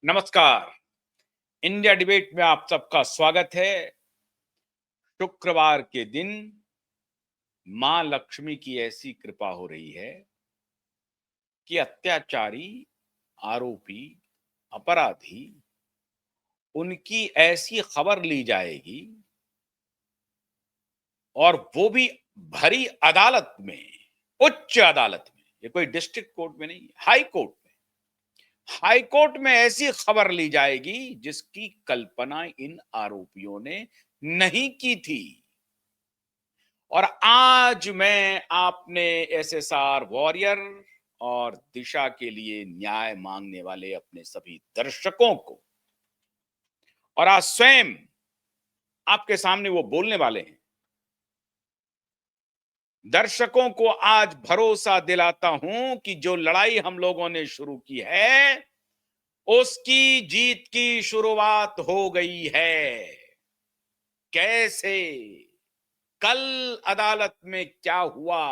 नमस्कार। India debate में आप सबका स्वागत है। शुक्रवार के दिन मां लक्ष्मी की ऐसी कृपा हो रही है कि अत्याचारी, आरोपी, अपराधी उनकी ऐसी खबर ली जाएगी और वो भी भरी अदालत में, उच्च अदालत में। ये कोई डिस्ट्रिक्ट कोर्ट में नहीं, हाई कोर्ट में। हाई कोर्ट में ऐसी खबर ली जाएगी जिसकी कल्पना इन आरोपियों ने नहीं की थी। और आज मैं आपने एसएसआर वॉरियर और दिशा के लिए न्याय मांगने वाले अपने सभी दर्शकों को, और आज स्वयं आपके सामने वो बोलने वाले हैं, दर्शकों को आज भरोसा दिलाता हूं कि जो लड़ाई हम लोगों ने शुरू की है उसकी जीत की शुरुआत हो गई है। कैसे, कल अदालत में क्या हुआ,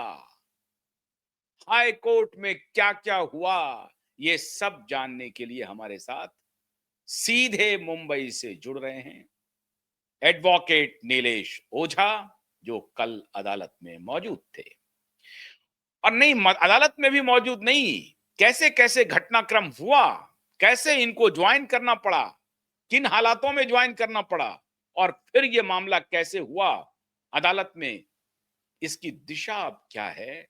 हाई कोर्ट में क्या क्या हुआ, ये सब जानने के लिए हमारे साथ सीधे मुंबई से जुड़ रहे हैं एडवोकेट नीलेश ओझा, जो कल अदालत में मौजूद थे। और नहीं, अदालत में भी मौजूद नहीं, कैसे कैसे घटनाक्रम हुआ, कैसे इनको ज्वाइन करना पड़ा, किन हालातों में ज्वाइन करना पड़ा, और फिर यह मामला कैसे हुआ अदालत में, इसकी दिशा अब क्या है,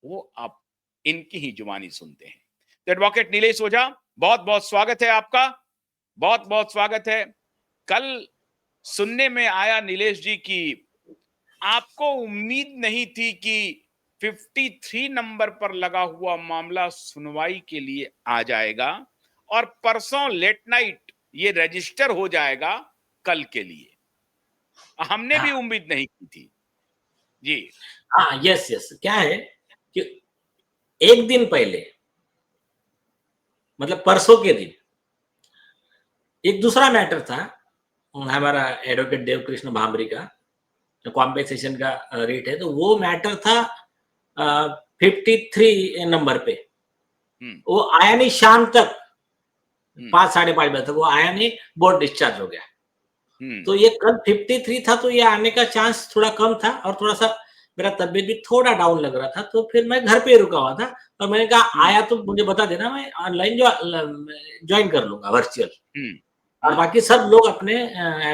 वो आप इनकी ही जुबानी सुनते हैं। तो एडवोकेट नीलेश ओझा, बहुत बहुत स्वागत है आपका, बहुत बहुत स्वागत है। कल सुनने में आया नीलेश जी की आपको उम्मीद नहीं थी कि 53 नंबर पर लगा हुआ मामला सुनवाई के लिए आ जाएगा और परसों लेट नाइट ये रजिस्टर हो जाएगा कल के लिए। हमने भी उम्मीद नहीं की थी जी। हाँ, यस यस, क्या है कि एक दिन पहले, मतलब परसों के दिन, एक दूसरा मैटर था हमारा एडवोकेट देवकृष्ण भांबरी का, कॉम्पेंसेशन का रेट है, तो वो मैटर था 53 नंबर पे। वो आया नहीं शाम तक, 5-5:30 बजे तक वो आया नहीं, बोर्ड डिस्चार्ज हो गया। तो ये कल 53 था, तो ये आने का चांस थोड़ा कम था और थोड़ा सा मेरा तबीयत भी थोड़ा डाउन लग रहा था, तो फिर मैं घर पे रुका हुआ था और मैंने कहा आया तो मुझे बता देना, मैं ऑनलाइन ज्वाइन कर लूंगा वर्चुअल। और बाकी सब लोग अपने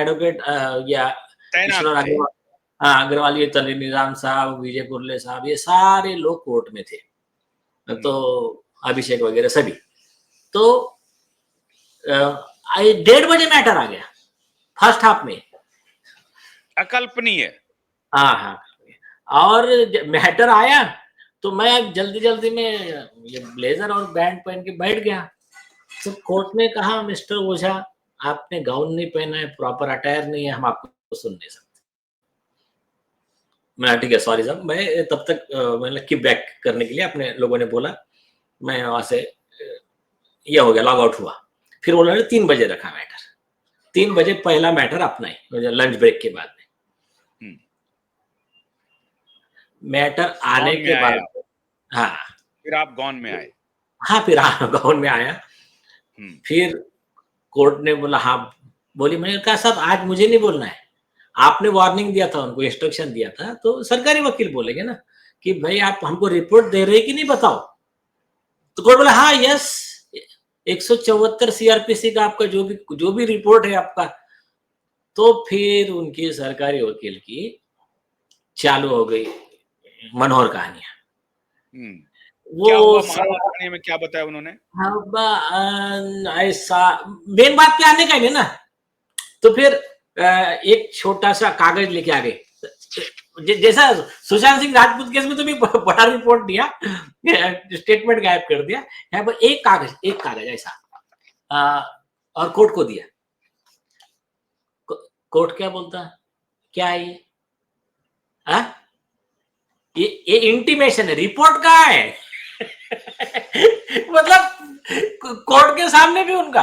एडवोकेट या ईश्वर अग्रवाल, ये तली निजाम साहब, विजय पुरले साहब, ये सारे लोग कोर्ट में थे, तो अभिषेक वगैरह सभी। तो 1:30 बजे मैटर आ गया फर्स्ट हाफ में, अकल्पनीय। हाँ हाँ, और मैटर आया तो मैं जल्दी जल्दी में ये ब्लेजर और बैंड पहन के बैठ गया। तो कोर्ट ने कहा, मिस्टर ओझा आपने गाउन नहीं पहना है, प्रॉपर अटायर नहीं है, हम आपको सुन नहीं सकते। मैं ठीक है, सॉरी साहब, मैं तब तक मैंने कीप बैक करने के लिए अपने लोगों ने बोला, मैं वहां से ये हो गया, लॉग आउट हुआ। फिर उन्होंने 3 बजे रखा मैटर, 3 बजे पहला मैटर अपना ही, लंच ब्रेक के बाद में मैटर आने के बाद, हाँ फिर आप गॉन में आए। हाँ, फिर गाउन में आया। फिर कोर्ट ने बोला, हाँ बोली। मैंने कहा साहब आज मुझे नहीं बोलना है, आपने वार्निंग दिया था, उनको इंस्ट्रक्शन दिया था, तो सरकारी वकील बोलेंगे ना कि भाई आप हमको रिपोर्ट दे रहे कि नहीं बताओ। तो कोर्ट बोला हाँ यस, 174 सीआरपीसी का आपका जो भी रिपोर्ट है आपका। तो फिर उनकी सरकारी वकील की चालू हो गई मनोहर कहानियां। वो कहानी में क्या बताया उन्होंने? ऐसा मेन बात पे आने का नहीं ना, तो फिर एक छोटा सा कागज लेके आ गए, जैसा सुशांत सिंह राजपूत केस में तो भी बड़ा रिपोर्ट दिया, स्टेटमेंट गायब कर दिया, यहाँ पर एक कागज ऐसा और कोर्ट को दिया। कोर्ट क्या बोलता है, क्या है ये इंटीमेशन है, रिपोर्ट कहाँ है? मतलब कोर्ट के सामने भी उनका।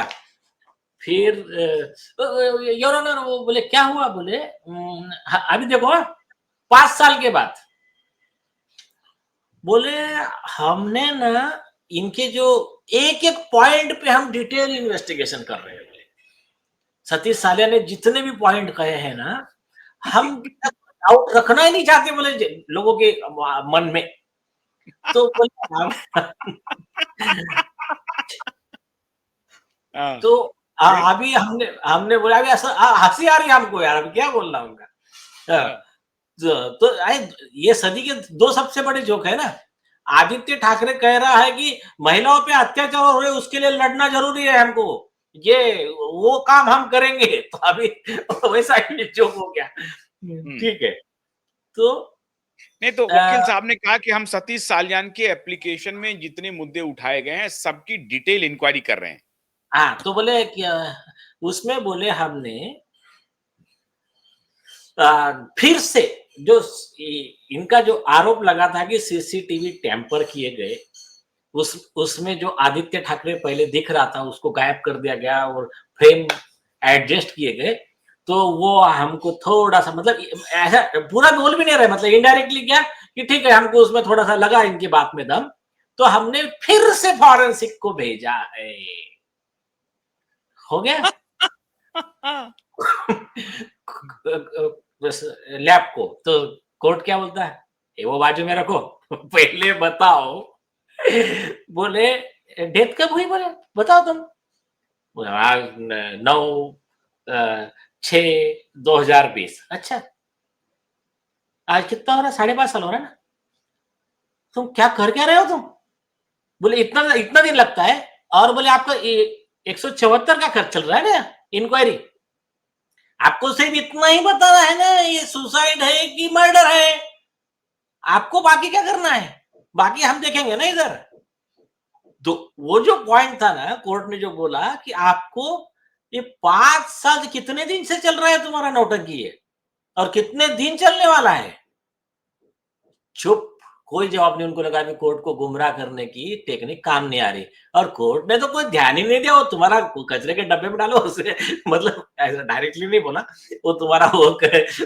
फिर योर ऑनर, वो बोले क्या हुआ, बोले अभी देखो 5 साल के बाद, बोले हमने ना इनके जो एक एक पॉइंट पे हम डिटेल इन्वेस्टिगेशन कर रहे हैं। सतीश सालिया ने जितने भी पॉइंट कहे हैं ना, हम डाउट रखना ही नहीं चाहते बोले लोगों के मन में। तो तो अभी हमने बोला अभी ऐसा हंसी आ रही है हमको यार, अभी क्या बोल रहा हूँ। तो ये सदी के दो सबसे बड़े जोक है ना। आदित्य ठाकरे कह रहा है कि महिलाओं पे अत्याचार हो रहे उसके लिए लड़ना जरूरी है हमको, ये वो काम हम करेंगे। तो अभी वैसा ही जोक हो गया। ठीक है। तो नहीं, तो वकील साहब ने कहा कि हम सतीश सालियान के एप्लीकेशन में जितने मुद्दे उठाए गए हैं सबकी डिटेल इंक्वायरी कर रहे हैं। हाँ, तो बोले कि उसमें बोले हमने फिर से जो इनका जो आरोप लगा था कि सीसीटीवी टैंपर किए गए, उसमें जो आदित्य ठाकरे पहले दिख रहा था उसको गायब कर दिया गया और फ्रेम एडजस्ट किए गए, तो वो हमको थोड़ा सा मतलब ऐसा पूरा बोल भी नहीं रहे, मतलब इनडायरेक्टली क्या कि ठीक है हमको उसमें थोड़ा सा लगा इनकी बात में दम, तो हमने फिर से फॉरेंसिक को भेजा है। हो गया। लैब को तो कोर्ट क्या बोलता है, ये वो बाजू में रखो, पहले बताओ। बोले डेथ कब हुई, बोले बताओ तुम। 9/6/2020। अच्छा, आज कितना हो रहा है, 5.5 साल हो रहा है ना। तुम क्या कर क्या रहे हो तुम। बोले इतना इतना दिन लगता है, और बोले आपका 174 का खर्च चल रहा है ना इंक्वायरी, आपको सिर्फ इतना ही बताना है ना ये सुसाइड है कि मर्डर है, आपको बाकी क्या करना है, बाकी हम देखेंगे ना इधर। तो वो जो पॉइंट था ना, कोर्ट ने जो बोला कि आपको ये 5 साल कितने दिन से चल रहा है तुम्हारा नौटंकी है, और कितने दिन चलने वाला है। चुप, कोई जवाब नहीं। उनको लगा कि कोर्ट को गुमराह करने की टेक्निक काम नहीं आ रही, और कोर्ट ने तो कोई ध्यान ही नहीं दिया, वो तुम्हारा कचरे के डब्बे में डालो उसे, मतलब ऐसा डायरेक्टली नहीं बोला, वो तुम्हारा वो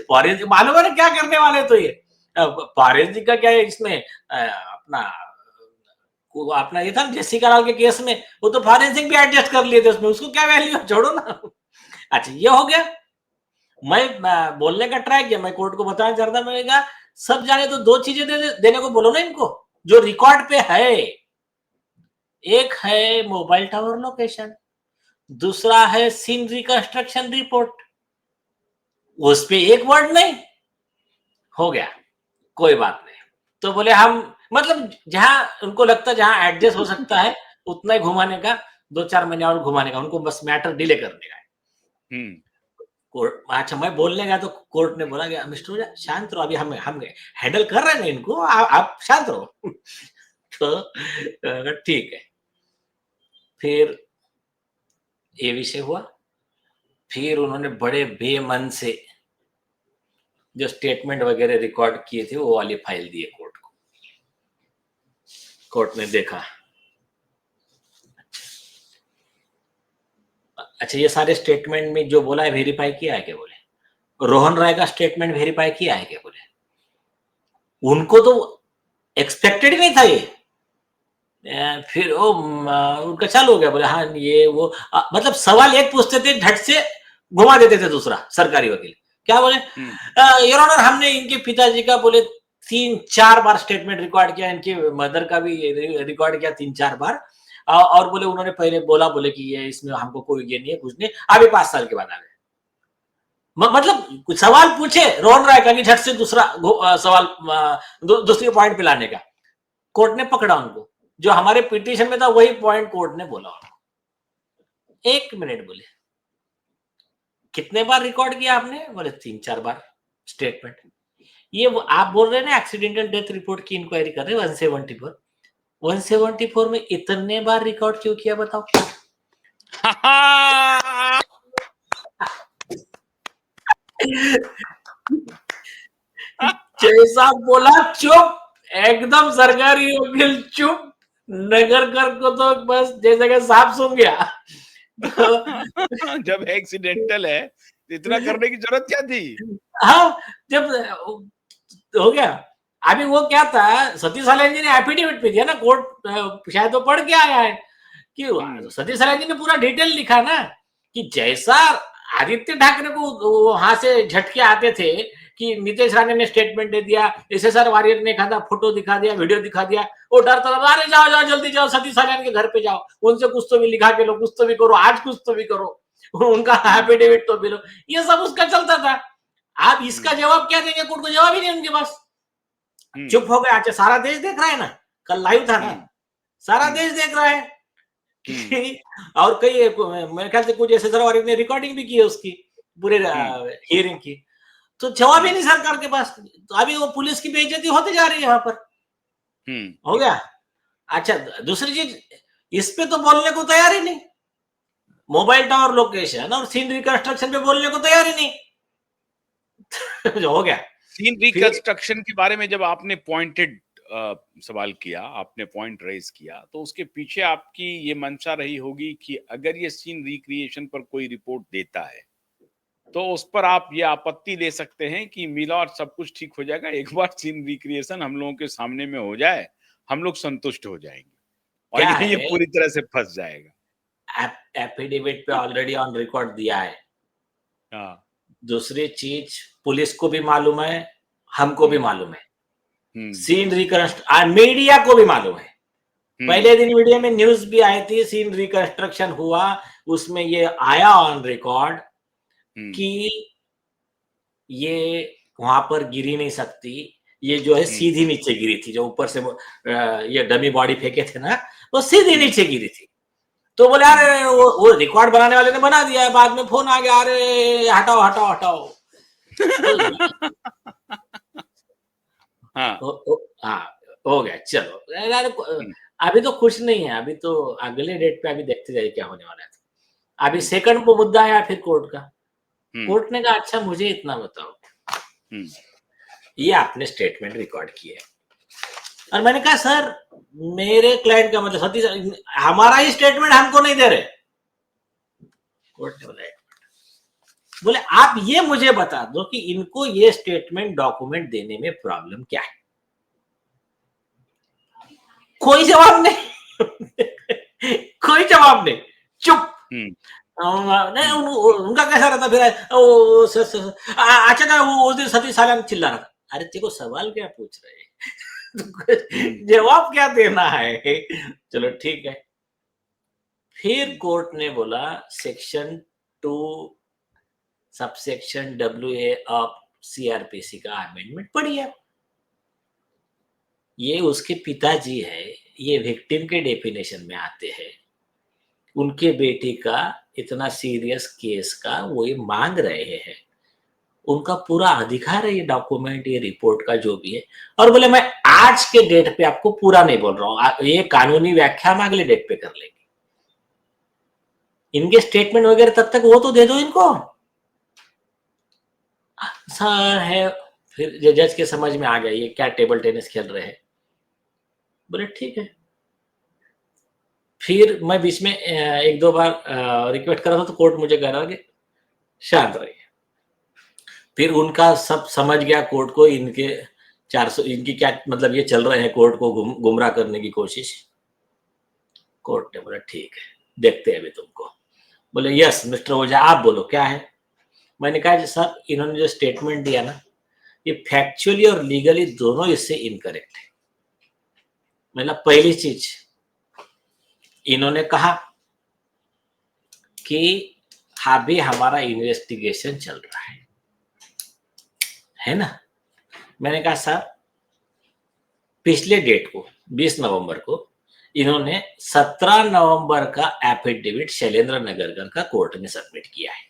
फॉरेंसिक मालूम है क्या करने वाले। तो ये फॉरेंसिक का क्या है इसमें, अपना ये था जेसिका लाल के केस में, वो तो फॉरेंसिक भी एडजस्ट कर लिए थे उसमें, उसको क्या वैल्यू, छोड़ो ना। अच्छा, ये हो गया। मैं बोलने का ट्राई किया, मैं कोर्ट को बताना चाहता, मैं कहा सब जाने तो दो चीजें देने को बोलो ना इनको जो रिकॉर्ड पे है। एक है मोबाइल टावर लोकेशन, दूसरा है सीन रिकंस्ट्रक्शन रिपोर्ट। उस पे एक वर्ड नहीं। हो गया, कोई बात नहीं। तो बोले हम मतलब जहां उनको लगता है जहां एडजस्ट हो सकता है उतना ही घुमाने का, 2-4 महीने और घुमाने का, उनको बस मैटर डिले करने का है। अच्छा, मैं बोलने गया तो कोर्ट ने बोला कि मिस्टर ओझा शांत रहो, अभी हम हैंडल कर रहे हैं ना इनको, आप शांत रहो। तो ठीक है। फिर ये विषय हुआ। फिर उन्होंने बड़े बेमन से जो स्टेटमेंट वगैरह रिकॉर्ड किए थे वो वाली फाइल दिए कोर्ट को। कोर्ट ने देखा, अच्छा ये सारे स्टेटमेंट में जो बोला है वेरीफाई किया है क्या, बोले रोहन राय का स्टेटमेंट वेरीफाई किया है क्या, बोले उनको तो एक्सपेक्टेड ही नहीं था ये। फिर वो उनका चालू हो गया, बोले हाँ ये वो मतलब सवाल एक पूछते थे, झट से घुमा देते थे दूसरा सरकारी वकील। क्या बोले, योर ऑनर हमने इनके पिताजी का बोले 3-4 बार स्टेटमेंट रिकॉर्ड किया, इनके मदर का भी रिकॉर्ड किया 3-4 बार, और बोले उन्होंने पहले बोला बोले कि ये इसमें हमको कोई ये नहीं है, कुछ नहीं, अभी 5 साल के बाद आ गए। मतलब कुछ सवाल पूछे रोहन राय का कि झट से दूसरा सवाल दूसरी पॉइंट पे लाने का, कोर्ट ने पकड़ा उनको। जो हमारे पिटीशन में था वही पॉइंट कोर्ट ने बोला। 1 मिनट, बोले कितने बार रिकॉर्ड किया आपने, बोले 3-4 बार स्टेटमेंट। ये आप बोल रहे हैं ना एक्सीडेंटल डेथ रिपोर्ट की इंक्वायरी कर रहे हैं 174 में इतने बार रिकॉर्ड क्यों किया बताओ। जैसा बोला चुप, एकदम सरकारी वकील चुप, नगरकर को तो बस जैसे कि सांप सूंघ गया। जब एक्सीडेंटल है तो इतना करने की जरूरत क्या थी। हाँ, जब हो गया अभी वो क्या था, सतीश सालन जी ने एफिडेविट पे दिया ना, कोर्ट शायद वो पढ़ के आया है कि सतीश सालन जी ने पूरा डिटेल लिखा ना कि जैसा आदित्य ठाकरे को वहां से झटके आते थे कि नीतीश राणे ने स्टेटमेंट दे दिया, SSR वारियर ने कहा फोटो दिखा दिया, वीडियो दिखा दिया, वो डरता था, अरे जाओ जाओ जल्दी जाओ सतीश सालन के घर पे जाओ, उनसे कुछ तो भी लिखा के लो, कुछ तो भी करो, आज कुछ तो भी करो, उनका एफिडेविट तो भी लो, ये सब उसका चलता था। आप इसका जवाब क्या देंगे, कोर्ट को जवाब ही नहीं उनके पास, चुप हो गया। अच्छा, सारा देश देख रहा है ना, कल लाइव था ना, सारा देश देख रहा है और कई मेरे ख्याल से कुछ SSR वारियर ने रिकॉर्डिंग भी की है उसकी पूरे हियरिंग की, तो जवाब ही नहीं सरकार के पास। तो अभी वो पुलिस की बेइज्जती होती जा रही है यहाँ पर। हो गया। अच्छा, दूसरी चीज, इस पे तो बोलने को तैयार ही नहीं, मोबाइल टावर लोकेशन और सीन रिकंस्ट्रक्शन पे बोलने को तैयार ही नहीं। हो गया। सीन रिकंस्ट्रक्शन के बारे में जब आपने पॉइंटेड सवाल किया, आपने पॉइंट रेज किया, तो उसके पीछे आपकी ये मंशा रही होगी कि अगर ये सीन रिक्रिएशन पर कोई रिपोर्ट देता है तो उस पर आप ये आपत्ति ले सकते हैं कि मिला और सब कुछ ठीक हो जाएगा, एक बार सीन रिक्रिएशन हम लोगों के सामने में हो जाए, हम लोग संतुष्ट हो जाएंगे, और ये पूरी तरह से फंस जाएगा। एफिडेविट पे ऑलरेडी ऑन रिकॉर्ड दिया है। दूसरी चीज, पुलिस को भी मालूम है, हमको भी मालूम है, सीन रिकंस्ट्रक्शन मीडिया को भी मालूम है। पहले दिन मीडिया में न्यूज भी आई थी, सीन रिकंस्ट्रक्शन हुआ, उसमें ये आया ऑन रिकॉर्ड कि ये वहां पर गिरी नहीं सकती, ये जो है सीधी नीचे गिरी थी, जो ऊपर से ये डमी बॉडी फेंके थे ना, वो सीधी नीचे गिरी थी। तो बोले अरे वो रिकॉर्ड बनाने वाले ने बना दिया है, बाद में फोन आ गया, अरे हटाओ हटाओ हटाओ। हाँ हो गया, चलो अभी तो खुश नहीं है, अभी तो अगले डेट पे अभी देखते जाइए क्या होने वाला है। अभी सेकंड को मुद्दा आया फिर कोर्ट का, कोर्ट ने कहा अच्छा मुझे इतना बताओ, ये आपने स्टेटमेंट रिकॉर्ड किया, और मैंने कहा सर मेरे क्लाइंट का मतलब सतीश, हमारा ही स्टेटमेंट हमको नहीं दे रहे। कोर्ट ने बोले आप ये मुझे बता दो कि इनको ये स्टेटमेंट डॉक्यूमेंट देने में प्रॉब्लम क्या है। कोई जवाब नहीं। कोई जवाब नहीं, चुप। नहीं उनका कैसा रहता फिर, अच्छा था वो उस दिन सतीश सालन चिल्ला रहा था, अरे तेको सवाल क्या पूछ रहे हैं, जवाब क्या देना है। चलो ठीक है। फिर कोर्ट ने बोला section 2 subsection WA of CRPC का अमेंडमेंट पढ़िए। ये उसके पिताजी है, ये विक्टिम के डेफिनेशन में आते हैं, उनके बेटे का इतना सीरियस केस का वो ये मांग रहे हैं, उनका पूरा अधिकार है ये डॉक्यूमेंट, ये रिपोर्ट का जो भी है। और बोले मैं आज के डेट पे आपको पूरा नहीं बोल रहा हूं, ये कानूनी व्याख्या हम अगले डेट पे कर लेंगे, इनके स्टेटमेंट वगैरह तब तक वो तो दे दो इनको। सर है, फिर जज के समझ में आ गया ये क्या टेबल टेनिस खेल रहे हैं। बोले ठीक है। फिर मैं बीच में एक दो बार रिक्वेस्ट कर रहा था, तो कोर्ट मुझे कह रहा कि शांत रहिए। फिर उनका सब समझ गया कोर्ट को, इनके 400 इनकी क्या मतलब ये चल रहे हैं कोर्ट को गुमराह करने की कोशिश। कोर्ट ने बोला ठीक है देखते हैं अभी तुमको। बोले यस मिस्टर ओझा आप बोलो क्या है। मैंने कहा सर इन्होंने जो स्टेटमेंट दिया ना, ये फैक्चुअली और लीगली दोनों इससे इनकरेक्ट है। मतलब पहली चीज इन्होंने कहा कि अभी हमारा इन्वेस्टिगेशन चल रहा है ना। मैंने कहा सर पिछले डेट को 20 नवंबर को इन्होंने 17 नवंबर का एफिडेविट शैलेंद्र नगरकर का कोर्ट में सबमिट किया है,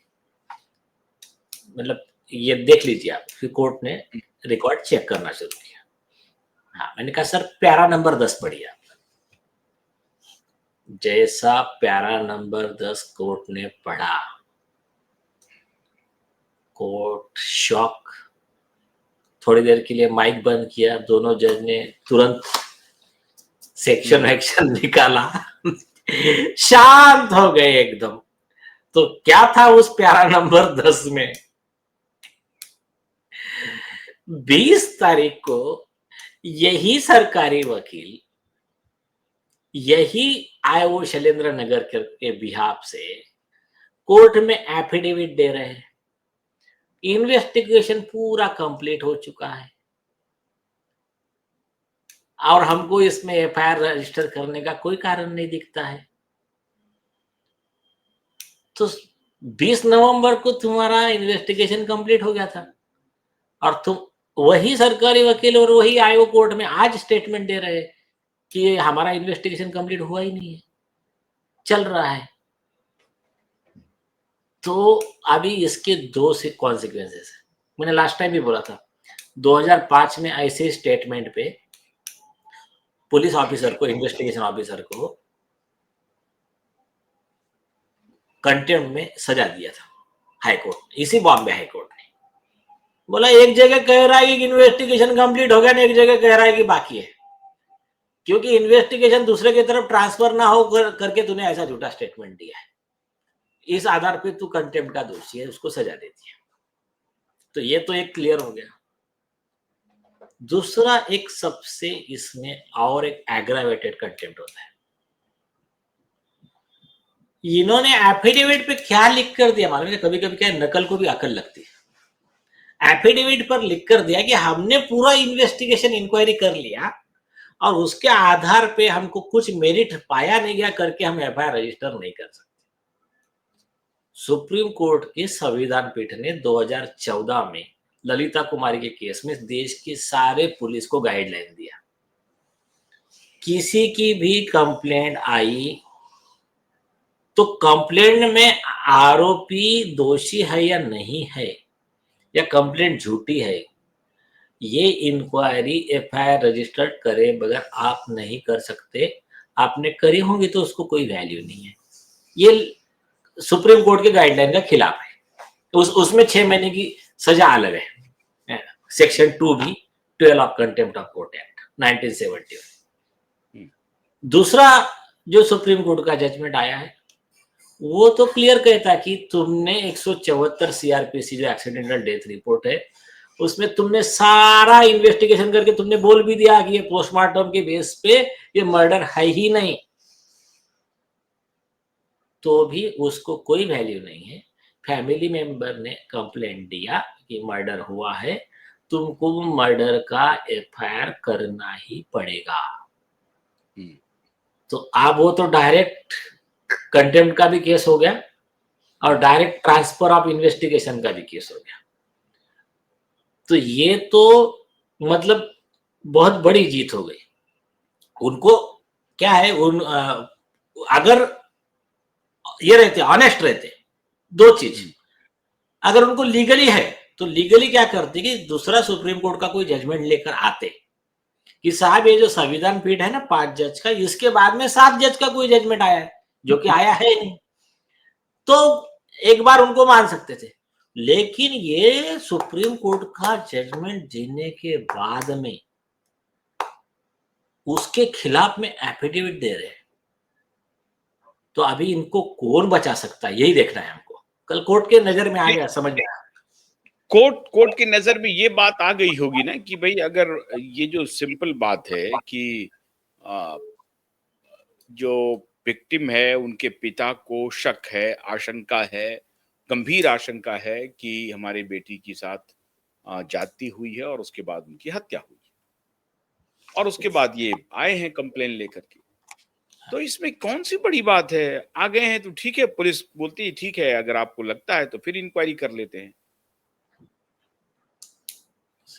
मतलब ये देख लीजिए आप। फिर कोर्ट ने रिकॉर्ड चेक करना शुरू किया। हाँ मैंने कहा सर पैरा नंबर 10 पढ़िए आप। जैसा पैरा नंबर 10 कोर्ट ने पढ़ा, कोर्ट शॉक। थोड़ी देर के लिए माइक बंद किया, दोनों जज ने तुरंत सेक्शन एक्शन निकाला, शांत हो गए एकदम। तो क्या था उस पैरा नंबर 10 में, 20 तारीख को यही सरकारी वकील यही आए वो शैलेंद्र नगर के बिहाफ से कोर्ट में एफिडेविट दे रहे हैं, इन्वेस्टिगेशन पूरा कंप्लीट हो चुका है और हमको इसमें एफआईआर रजिस्टर करने का कोई कारण नहीं दिखता है। तो 20 नवंबर को तुम्हारा इन्वेस्टिगेशन कंप्लीट हो गया था और तुम वही सरकारी वकील और वही आईओ कोर्ट में आज स्टेटमेंट दे रहे कि हमारा इन्वेस्टिगेशन कंप्लीट हुआ ही नहीं है, चल रहा है। तो अभी इसके दो से कॉन्सिक्वेंसेस है। मैंने लास्ट टाइम भी बोला था 2005 में ऐसे स्टेटमेंट पे पुलिस ऑफिसर को, इन्वेस्टिगेशन ऑफिसर को कंटेम्प्ट में सजा दिया था हाईकोर्ट, इसी बॉम्बे हाईकोर्ट ने बोला एक जगह कह रहा है कि इन्वेस्टिगेशन कंप्लीट हो गया, एक जगह कह रहा है कि बाकी है, क्योंकि इन्वेस्टिगेशन दूसरे की तरफ ट्रांसफर ना हो करके तूने ऐसा झूठा स्टेटमेंट दिया है, इस आधार पे तू कंटेम्प्ट का दोषी है, उसको सजा देती है। तो ये तो एक क्लियर हो गया। दूसरा एक सबसे इसमें और एक एग्रावेटेड कंटेम्प्ट होता है। इन्होंने एफिडेविट पे क्या लिख कर दिया मालूम है? कभी कभी क्या नकल को भी अकल लगती है। एफिडेविट पर लिख कर दिया कि हमने पूरा इन्वेस्टिगेशन इंक्वायरी कर लिया और उसके आधार पे हमको कुछ मेरिट पाया नहीं गया करके हम एफआईआर रजिस्टर नहीं कर सकते। सुप्रीम कोर्ट के संविधान पीठ ने 2014 में ललिता कुमारी के केस में देश के सारे पुलिस को गाइडलाइन दिया, किसी की भी कंप्लेंट आई तो कंप्लेंट में आरोपी दोषी है या नहीं है या कंप्लेंट झूठी है, ये इंक्वायरी एफआईआर रजिस्टर्ड करे बगैर आप नहीं कर सकते। आपने करी होंगी तो उसको कोई वैल्यू नहीं है। ये सुप्रीम कोर्ट के गाइडलाइन का खिलाफ है। उसमें 6 महीने की सजा अलग है, section 2B 12 of contempt of court act 1971। दूसरा जो सुप्रीम कोर्ट का जजमेंट आया है वो तो क्लियर कहता है कि तुमने 174 सीआरपीसी जो एक्सीडेंटल डेथ रिपोर्ट है उसमें तुमने सारा इन्वेस्टिगेशन करके तुमने बोल भी दिया कि ये पोस्टमार्टम के बेस पे ये मर्डर है ही नहीं, तो भी उसको कोई वैल्यू नहीं है। फैमिली मेंबर ने कंप्लेंट दिया कि मर्डर हुआ है, तुमको मर्डर का एफआईआर करना ही पड़ेगा। तो अब वो तो डायरेक्ट कंटेम्प्ट का भी केस हो गया और डायरेक्ट ट्रांसफर ऑफ इन्वेस्टिगेशन का भी केस हो गया। तो ये तो मतलब बहुत बड़ी जीत हो गई। उनको क्या है, अगर ये रहते ऑनेस्ट रहते, दो चीज, अगर उनको लीगली है तो लीगली क्या करते कि दूसरा सुप्रीम कोर्ट का कोई जजमेंट लेकर आते कि साहब ये जो संविधान पीठ है ना 5 जज का, इसके बाद में 7 जज का कोई जजमेंट आया है जो कि आया है नहीं, तो एक बार उनको मान सकते थे। लेकिन ये सुप्रीम कोर्ट का जजमेंट देने के बाद में उसके खिलाफ में एफिडेविट दे रहे हैं, तो अभी इनको कौन बचा सकता है, यही देखना है हमको। कल कोर्ट के नजर में आ गया, समझ में आया, कोर्ट की नजर में ये बात आ गई होगी ना कि भाई अगर ये जो सिंपल बात है कि जो विक्टिम है उनके पिता को शक है, आशंका है, गंभीर आशंका है कि हमारे बेटी के साथ जाती हुई है और उसके बाद उनकी हत्या हुई और उसके बाद ये आए हैं कंप्लेन लेकर के, तो इसमें कौन सी बड़ी बात है? आ गए हैं तो ठीक है, पुलिस बोलती है ठीक है, अगर आपको लगता है तो फिर इंक्वायरी कर लेते हैं,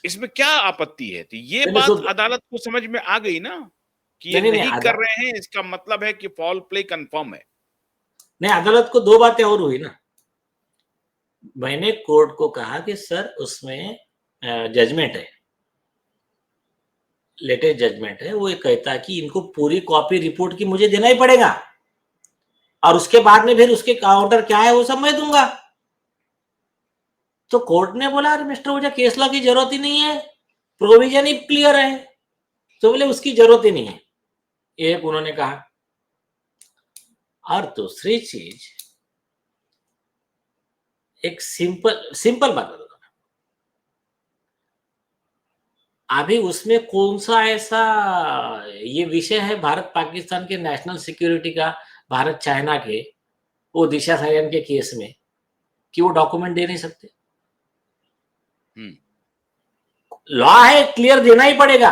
इसमें क्या आपत्ति है? तो ये बात अदालत को समझ में आ गई ना कि ये नहीं कर रहे हैं, इसका मतलब है कि फॉल प्ले कंफर्म है। नहीं, अदालत को 2 बातें और हुई ना। मैंने कोर्ट को कहा कि सर उसमें जजमेंट है, लेटेस्ट जजमेंट है, वो ये कहता है कि इनको पूरी कॉपी रिपोर्ट की मुझे देना ही पड़ेगा और उसके बाद में फिर उसके काउंटर क्या है वो सब मैं दूंगा। तो कोर्ट ने बोला अरे मिस्टर ओझा केस लॉ की जरूरत ही नहीं है, प्रोविजन ही क्लियर है, तो बोले उसकी जरूरत ही नहीं है, एक उन्होंने कहा। और दूसरी चीज, एक सिंपल बात बता, अभी उसमें कौन सा ऐसा ये विषय है भारत पाकिस्तान के नेशनल सिक्योरिटी का, भारत चाइना के वो दिशा सहायन के केस में, कि वो डॉक्यूमेंट दे नहीं सकते? लॉ है, क्लियर देना ही पड़ेगा।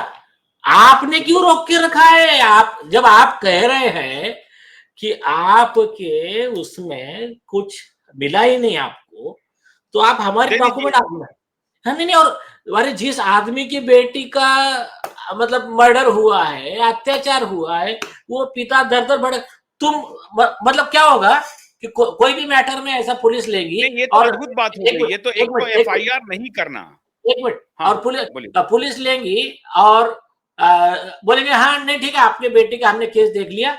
आपने क्यों रोक के रखा है? आप जब आप कह रहे हैं कि आपके उसमें कुछ मिला ही नहीं आपको, तो आप हमारे डॉक्यूमेंट हाँ, नहीं, और अरे जिस आदमी की बेटी का मतलब मर्डर हुआ है, अत्याचार हुआ है, वो पिता दर दर बढ़, तुम मतलब क्या होगा कि कोई भी मैटर में ऐसा पुलिस लेगी, नहीं, ये तो और अद्भुत बात हो एक गई। मिनट ये तो एक एक तो मिनट एक मिनट एफआईआर नहीं करना। एक मिनट हाँ, और बोलिए। पुलिस लेंगी और बोलेंगे हाँ नहीं ठीक है, आपके बेटे का हमने केस देख लिया,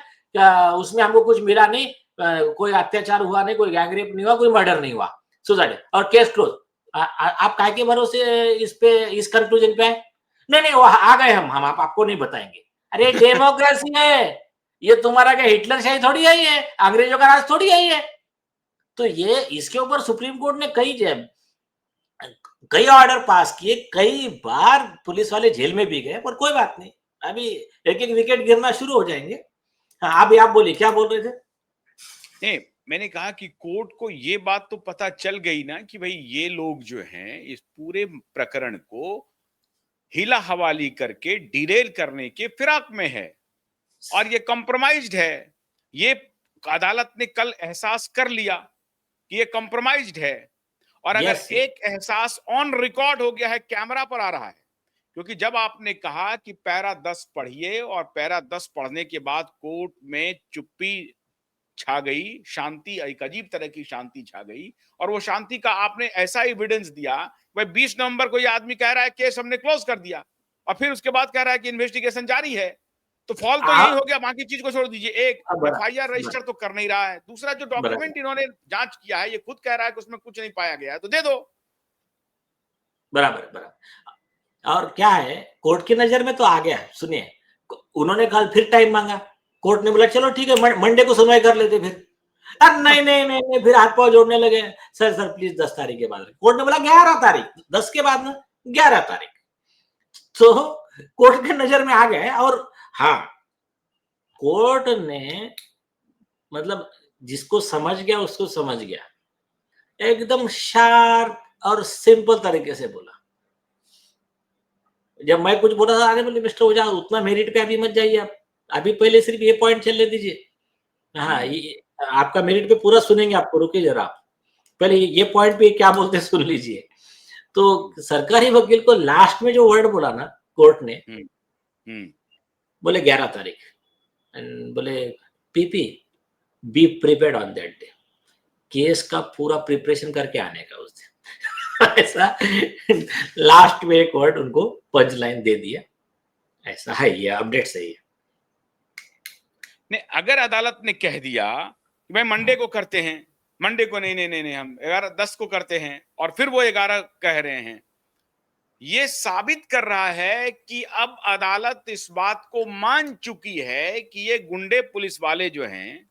उसमें हमको कुछ मिला नहीं, कोई अत्याचार हुआ नहीं, कोई गैंगरेप नहीं हुआ, कोई मर्डर नहीं हुआ, सुसाइड, और केस क्लोज। आप काय के भरोसे इस पे, इस कंक्लूजन पे आए? नहीं नहीं, वो आ गए हम आपको नहीं बताएंगे। अरे डेमोक्रेसी है ये, तुम्हारा क्या हिटलर शाही थोड़ी है, ये अंग्रेजों का राज थोड़ी है ये। तो ये इसके ऊपर सुप्रीम कोर्ट ने कई ऑर्डर पास किए, कई बार पुलिस वाले जेल में भी गए, पर कोई बात नहीं, अभी एक एक विकेट गिरना शुरू हो जाएंगे। हाँ, अभी आप बोलिए, क्या बोल रहे थे? नहीं, मैंने कहा कि कोर्ट को ये बात तो पता चल गई ना कि भाई ये लोग जो हैं इस पूरे प्रकरण को हिला हवाली करके डिरेल करने के फिराक में है और ये कॉम्प्रोमाइज्ड है। ये अदालत ने कल एहसास कर लिया कि ये कॉम्प्रोमाइज्ड है, और अगर यस, एक एहसास ऑन रिकॉर्ड हो गया है, कैमरा पर आ रहा है, क्योंकि जब आपने कहा कि पैरा 10 पढ़िए और पैरा 10 पढ़ने के बाद कोर्ट में चुप्पी छा गई, शांति, एक अजीब तरह की शांति छा गई, और वो शांति का आपने ऐसा एविडेंस दिया। भाई 20 नवंबर को ये आदमी कह रहा है केस हमने क्लोज कर दिया, और फिर उसके बाद कह रहा है कि इन्वेस्टिगेशन जारी है, तो फॉल तो यही हो गया, बाकी चीज को छोड़ दीजिए। एक एफआईआर रजिस्टर तो कर नहीं रहा है, दूसरा जो डॉक्यूमेंट इन्होंने जांच किया है ये खुद कह रहा है कि उसमें कुछ नहीं पाया गया है, तो दे दो। बराबर बराबर। और क्या है, कोर्ट की नजर में तो आ गया। सुनिए, उन्होंने कल फिर टाइम मांगा, कोर्ट ने बोला चलो ठीक है मंडे को सुनवाई कर लेते फिर। अब नहीं नहीं नहीं नहीं, फिर हाथ पांव जोड़ने लगे, सर सर प्लीज 10 तारीख के बाद। कोर्ट ने बोला 11 तारीख, 10 के बाद ना 11 तारीख। तो कोर्ट के नजर में आ गए। और हाँ, कोर्ट ने मतलब जिसको समझ गया उसको समझ गया, एकदम शार्प और सिंपल तरीके से बोला। जब मैं कुछ बोला था, आगे बोले मिस्टर ओझा उतना मेरिट पे अभी मत जाइए, आप अभी पहले सिर्फ ये पॉइंट चलने दीजिए। हाँ, ये आपका मेरिट पे पूरा सुनेंगे, आपको रुकिए जरा, पहले ये पॉइंट पे क्या बोलते सुन लीजिए। तो सरकारी वकील को लास्ट में जो वर्ड बोला ना कोर्ट ने, बोले 11 तारीख, बोले PP be prepared on that day, case का पूरा प्रिपरेशन करके आने का उस दिन। ऐसा लास्ट में एक वर्ड उनको पंच लाइन दे दिया। ऐसा है, ये अपडेट सही है। नहीं, अगर अदालत ने कह दिया कि भाई मंडे को करते हैं, मंडे को नहीं नहीं नहीं नहीं हम 11-10 को करते हैं, और फिर वो 11 कह रहे हैं, ये साबित कर रहा है कि अब अदालत इस बात को मान चुकी है कि ये गुंडे पुलिस वाले जो हैं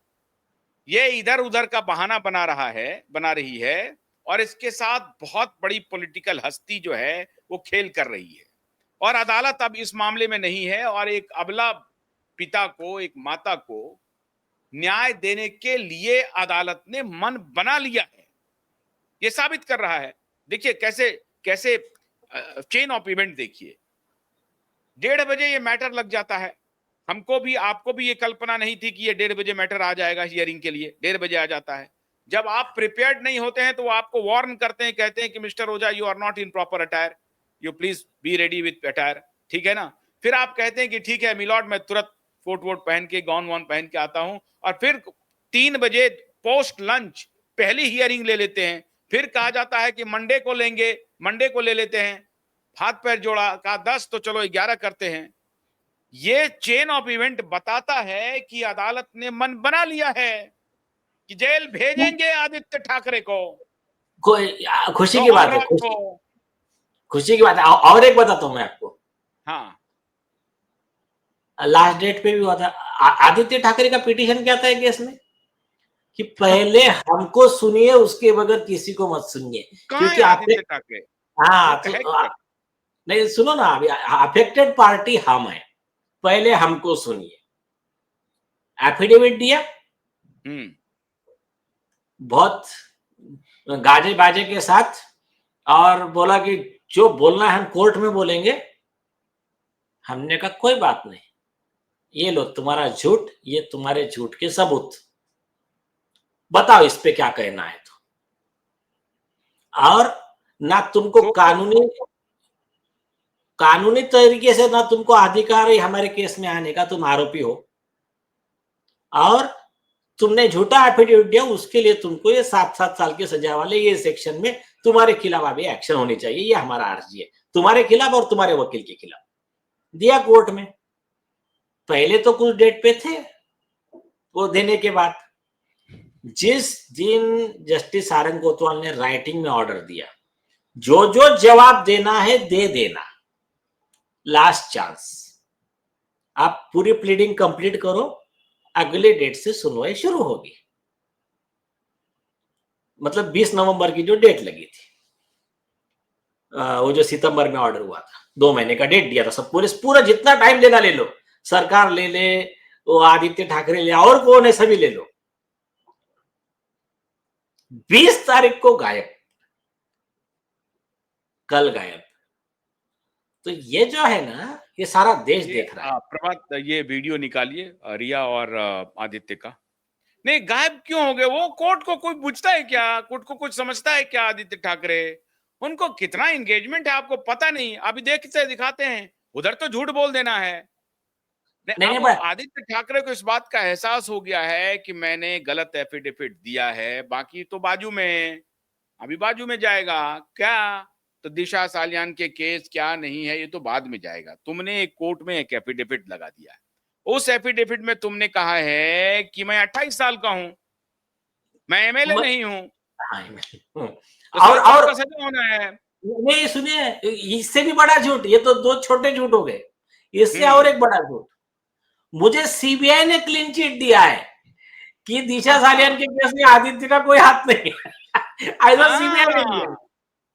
ये इधर उधर का बहाना बना रही है, और इसके साथ बहुत बड़ी पॉलिटिकल हस्ती जो है वो खेल कर रही है, और अदालत अब इस मामले में नहीं है, और एक अबला पिता को, एक माता को न्याय देने के लिए अदालत ने मन बना लिया है। यह साबित कर रहा है। देखिए कैसे कैसे चेन ऑफ इवेंट देखिए। 1:30 बजे ये मैटर लग जाता है, हमको भी आपको भी ये कल्पना नहीं थी कि ये 1:30 बजे मैटर आ जाएगा हियरिंग के लिए, 1:30 बजे आ जाता है। जब आप प्रिपेयर्ड नहीं होते हैं तो वो आपको वार्न करते हैं, कहते हैं कि mister Ojha you are not in proper attire, you please be ready with attire, ठीक है ना। फिर आप कहते हैं कि ठीक है मिलॉर्ड, मैं तुरंत कोट वोट पहन के, गाउन वाउन पहन के आता हूं, और फिर 3 बजे पोस्ट लंच पहली हियरिंग ले लेते हैं। फिर कहा जाता है कि मंडे को लेंगे, मंडे को ले लेते हैं, हाथ पैर जोड़ा, कहा 10 तो चलो 11 करते हैं। ये चेन ऑफ इवेंट बताता है कि अदालत ने मन बना लिया है कि जेल भेजेंगे आदित्य ठाकरे को। खुशी की बात है, खुशी की बात है। और एक बताता हूं मैं आपको, हाँ, लास्ट डेट पे भी हुआ था। आदित्य ठाकरे का पिटीशन क्या था केस में कि पहले हमको सुनिए, उसके बगैर किसी को मत सुनिए, क्योंकि आदित्य ठाकरे, हाँ, तो नहीं सुनो ना, अभी अफेक्टेड पार्टी हम है, पहले हमको सुनिए। एफिडेविट दिया, बहुत गाजे बाजे के साथ, और बोला कि जो बोलना है हम कोर्ट में बोलेंगे। हमने कहा कोई बात नहीं, ये लो तुम्हारा झूठ, ये तुम्हारे झूठ के सबूत, बताओ इस पे क्या कहना है। तो और ना तुमको कानूनी तरीके से ना तुमको अधिकार है हमारे केस में आने का, तुम आरोपी हो, और तुमने झूठा एफिडेविट दिया, उसके लिए तुमको ये 7 साल की सजा वाले ये सेक्शन में तुम्हारे खिलाफ अभी एक्शन होनी चाहिए, ये हमारा अर्जी है तुम्हारे खिलाफ और तुम्हारे वकील के खिलाफ। दिया कोर्ट में, पहले तो कुछ डेट पे थे, वो देने के बाद जिस दिन जस्टिस सारंग कोतवाल ने राइटिंग में ऑर्डर दिया, जो जो जवाब देना है दे देना, लास्ट चांस, आप पूरी प्लीडिंग कंप्लीट करो, अगले डेट से सुनवाई शुरू होगी। मतलब 20 नवंबर की जो डेट लगी थी, वो जो सितंबर में ऑर्डर हुआ था, 2 महीने का डेट दिया था। सब पूरा जितना टाइम लेना ले लो, सरकार ले ले, वो आदित्य ठाकरे ले, और कौन है सभी ले लो। 20 तारीख को गायब, कल गायब। तो ये जो है ना, ये सारा देश देख रहा है। प्रभात, ये वीडियो निकालिए रिया और आदित्य का। नहीं, गायब क्यों हो गए वो? कोर्ट को कोई पूछता है क्या? कोर्ट को कुछ समझता है क्या? आदित्य ठाकरे, उनको कितना एंगेजमेंट है आपको पता नहीं। अभी देखते दिखाते हैं, उधर तो झूठ बोल देना है। नहीं, अब आदित्य ठाकरे को इस बात का एहसास हो गया है कि मैंने गलत एफिडेविट दिया है, बाकी तो बाजू में, अभी बाजू में जाएगा क्या? तो दिशा सालियान के केस क्या नहीं है ये तो बाद में जाएगा। तुमने एक कोर्ट में एक एफिडेविट लगा दिया है, उस एफिडेविट में तुमने कहा है कि मैं 28 साल का हूं, मैं एमएलए नहीं हूं, और सजा होना है। नहीं सुनिए, इससे भी बड़ा झूठ, ये तो 2 छोटे झूठ हो गए, इससे और एक बड़ा झूठ, मुझे सीबीआई ने क्लीन चिट दिया है कि दिशा सालियान के केस में आदित्य का कोई हाथ नहीं है। ऐसा सीबीआई ने दिया,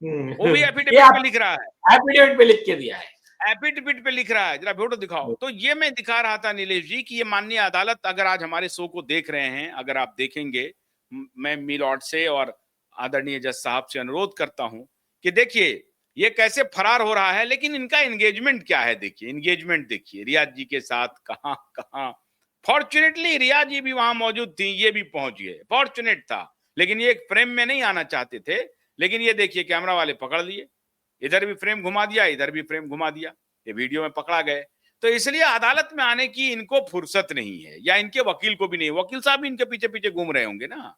वो भी एफिडेविट पे लिख रहा है, एफिडेविट पे लिख के दिया है, एफिडेविट पे लिख रहा है। जरा फोटो दिखाओ। तो ये मैं दिखा रहा था नीलेश जी कि ये माननीय अदालत, अगर आज हमारे शो को देख रहे हैं, अगर आप देखेंगे, मैं मिलॉर्ड से और आदरणीय जज साहब से अनुरोध करता हूं कि देखिए ये कैसे फरार हो रहा है, लेकिन इनका एंगेजमेंट क्या है। देखिए एंगेजमेंट देखिए, रिया जी के साथ कहां कहां। फॉर्चुनेटली रिया जी भी वहां मौजूद थी, ये भी पहुंच गए, फॉर्चुनेट था, लेकिन ये एक फ्रेम में नहीं आना चाहते थे। लेकिन ये देखिए कैमरा वाले पकड़ लिए, इधर भी फ्रेम घुमा दिया, इधर भी फ्रेम घुमा दिया, ये वीडियो में पकड़ा गए। तो इसलिए अदालत में आने की इनको फुर्सत नहीं है, या इनके वकील को भी नहीं। वकील साहब भी इनके पीछे पीछे घूम रहे होंगे ना,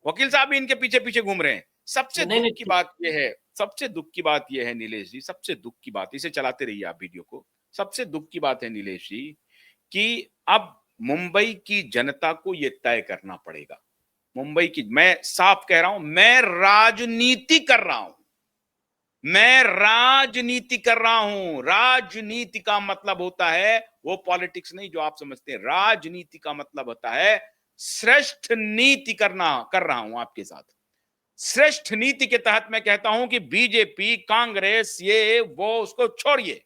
वकील साहब भी इनके पीछे पीछे घूम रहे हैं। सबसे दुख की बात यह है, सबसे दुख की बात यह है नीलेश जी, सबसे दुख की बात, इसे चलाते रहिए आप वीडियो को। सबसे दुख की बात है नीलेश जी कि अब मुंबई की जनता को यह तय करना पड़ेगा। मुंबई की, मैं साफ कह रहा हूं, मैं राजनीति कर रहा हूं, मैं राजनीति कर रहा हूं। राजनीति का मतलब होता है वो पॉलिटिक्स नहीं जो आप समझते हैं। राजनीति का मतलब होता है श्रेष्ठ नीति कर रहा हूं आपके साथ। श्रेष्ठ नीति के तहत मैं कहता हूं कि बीजेपी, कांग्रेस, ये वो, उसको छोड़िए।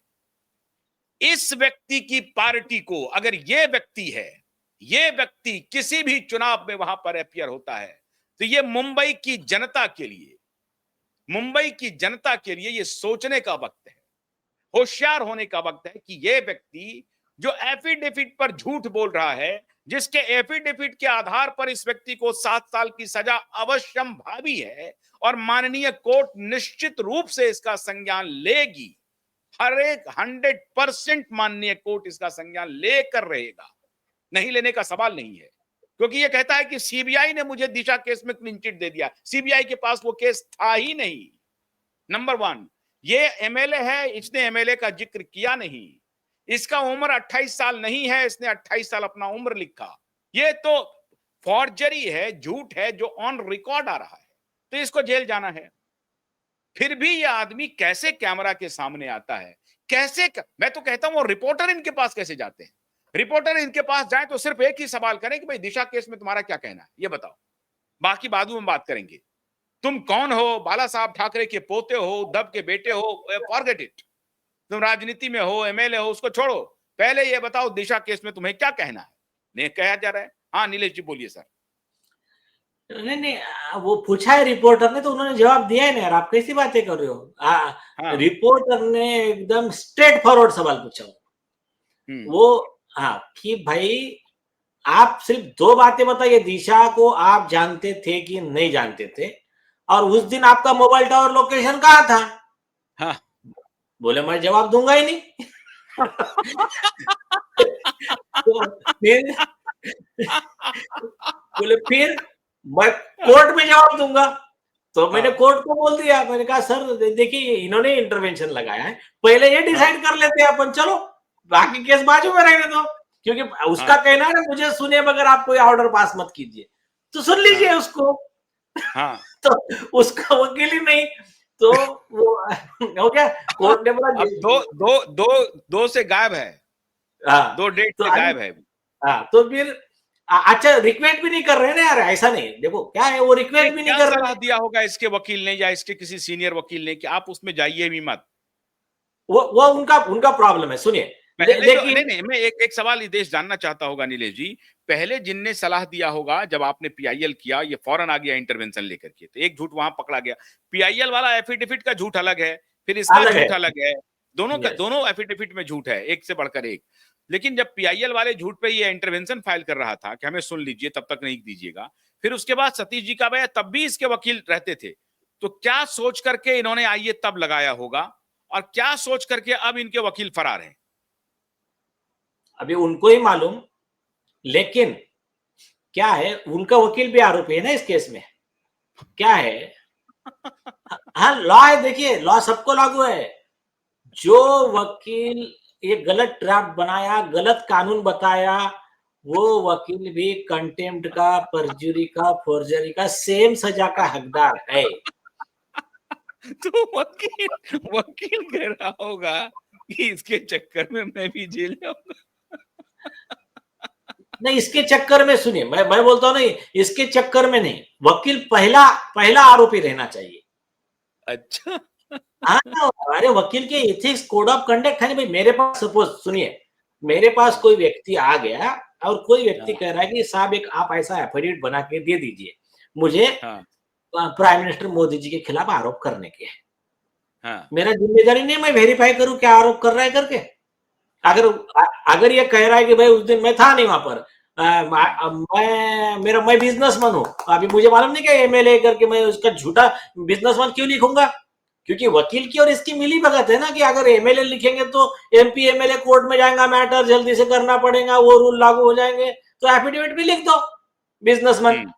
इस व्यक्ति की पार्टी को, अगर ये व्यक्ति है, ये व्यक्ति किसी भी चुनाव में वहां पर अपीयर होता है, तो ये मुंबई की जनता के लिए, मुंबई की जनता के लिए ये सोचने का वक्त है, होशियार होने का वक्त है कि ये व्यक्ति जो एफिडेविट पर झूठ बोल रहा है, जिसके एफिडेविट के आधार पर इस व्यक्ति को 7 साल की सजा अवश्यम भावी है, और माननीय कोर्ट निश्चित रूप से इसका संज्ञान लेगी। हर एक 100% माननीय कोर्ट इसका संज्ञान लेकर रहेगा, नहीं लेने का सवाल नहीं है। क्योंकि ये कहता है कि सीबीआई ने मुझे दिशा केस में क्लीन चिट दे दिया, सीबीआई के पास वो केस था ही नहीं। नंबर 1, ये एमएलए है, इसने एमएलए का जिक्र किया नहीं, इसका उम्र 28 साल नहीं है, इसने 28 साल अपना उम्र लिखा। ये तो फॉर्जरी है, झूठ है जो ऑन रिकॉर्ड आ रहा है, तो इसको जेल जाना है। फिर भी ये आदमी कैसे कैमरा के सामने आता है, कैसे मैं तो कहता हूं रिपोर्टर इनके पास कैसे जाते हैं। रिपोर्टर इनके पास जाए तो सिर्फ एक ही सवाल करें कि भाई दिशा केस में तुम्हारा क्या कहना है, ये बताओ, बाकी बादू में बात करेंगे। तुम कौन हो? बाला साहब ठाकरे के पोते हो, उद्धव के बेटे हो, फॉरगेट इट। तुम राजनीति में हो, एमएलए हो, उसको छोड़ो, पहले ये बताओ दिशा केस में तुम्हें क्या कहना है? नहीं कहा जा रहा है। हाँ नीलेश जी बोलिए सर। नहीं नहीं, वो पूछा है रिपोर्टर ने तो उन्होंने जवाब दिया है ना यार, आप कैसी बातें कर रहे हो? हाँ। रिपोर्टर ने एकदम स्ट्रेट फॉरवर्ड सवाल पूछा वो, हाँ, कि भाई आप सिर्फ 2 बातें बताइए, दिशा को आप जानते थे कि नहीं जानते थे, और उस दिन आपका मोबाइल टावर लोकेशन कहाँ था? हाँ। बोले मैं जवाब दूंगा ही नहीं। तो फिर बोले फिर मैं कोर्ट में जवाब दूंगा। तो मैंने कोर्ट को बोल दिया, मैंने कहा सर देखिए इन्होंने इंटरवेंशन लगाया है, पहले ये डिसाइड कर लेते हैं अपन, चलो बाकी केस बाजू में रहने दो, क्योंकि उसका कहना है ना मुझे सुने बगैर आप कोई ऑर्डर पास मत कीजिए, तो सुन लीजिए उसको। तो उसका वकील ही नहीं, तो वो हो गया, कोर्ट ने बोला अब दो से गायब है। हाँ, 2 डेट तो से गायब है। हाँ, तो फिर अच्छा रिक्वेस्ट भी नहीं कर रहे ना यार, ऐसा नहीं, देखो क्या है वो रिक्वेस्ट भी नहीं कर रहे। सलाह दिया होगा इसके वकील ने या इसके किसी सीनियर वकील ने कि आप उसमें जाइए भी मत? वो उनका प्रॉब्लम है, सुनिए। लेकिन तो, नहीं मैं एक सवाल देश जानना चाहता होगा नीलेश जी, पहले जिनने सलाह दिया होगा जब आपने पीआईएल किया, ये फौरन आ गया इंटरवेंशन लेकर के, तो एक झूठ वहां पकड़ा गया, पीआईएल वाला एफिडेविट का झूठ अलग है, फिर इसका झूठ अलग है, दोनों एफिडेविट में झूठ है, एक से बढ़कर एक। लेकिन जब पीआईएल वाले झूठ पे ये इंटरवेंशन फाइल कर रहा था कि हमें सुन लीजिए तब तक नहीं दीजिएगा, फिर उसके बाद सतीश जी का बयान, तब भी इसके वकील रहते थे, तो क्या सोच करके इन्होंने आइए तब लगाया होगा, और क्या सोच करके अब इनके वकील फरार हैं? अभी उनको ही मालूम, लेकिन क्या है उनका वकील भी आरोपी है ना इस केस में, क्या है हाँ लॉ है, देखिए लॉ सबको लागू है। जो वकील ये गलत ड्राफ्ट बनाया, गलत कानून बताया, वो वकील भी कंटेम्प्ट का, परजुरी का, फोर्जरी का सेम सजा का हकदार है। तो वकील कह रहा होगा कि इसके चक्कर में मैं भी जेल जाऊंगा। नहीं इसके चक्कर में सुनिए, मैं बोलता हूं नहीं, इसके चक्कर में नहीं, वकील पहला आरोपी रहना चाहिए। अच्छा। हाँ, अरे वकील के एथिक्स कोड ऑफ कंडक्ट है ना भाई। मेरे पास सपोज सुनिए, मेरे पास कोई व्यक्ति आ गया और कोई व्यक्ति कह रहा है कि साहब एक आप ऐसा एफिडेविट बना के दे दीजिए, मुझे प्राइम मिनिस्टर मोदी जी के खिलाफ आरोप करने के। मेरा जिम्मेदारी नहीं मैं वेरीफाई करूं क्या आरोप कर रहा है करके। अगर ये कह रहा है कि भाई उस दिन मैं था नहीं वहां पर, मैं बिजनेसमैन हूं, अभी मुझे मालूम नहीं क्या एमएलए करके मैं उसका झूठा बिजनेसमैन क्यों लिखूंगा, क्योंकि वकील की और इसकी मिली भगत है ना, कि अगर एमएलए लिखेंगे तो एमपी एमएलए कोर्ट में जाएगा, मैटर जल्दी से करना पड़ेगा, वो रूल लागू हो जाएंगे, तो एफिडेविट भी लिख दो बिजनेसमैन।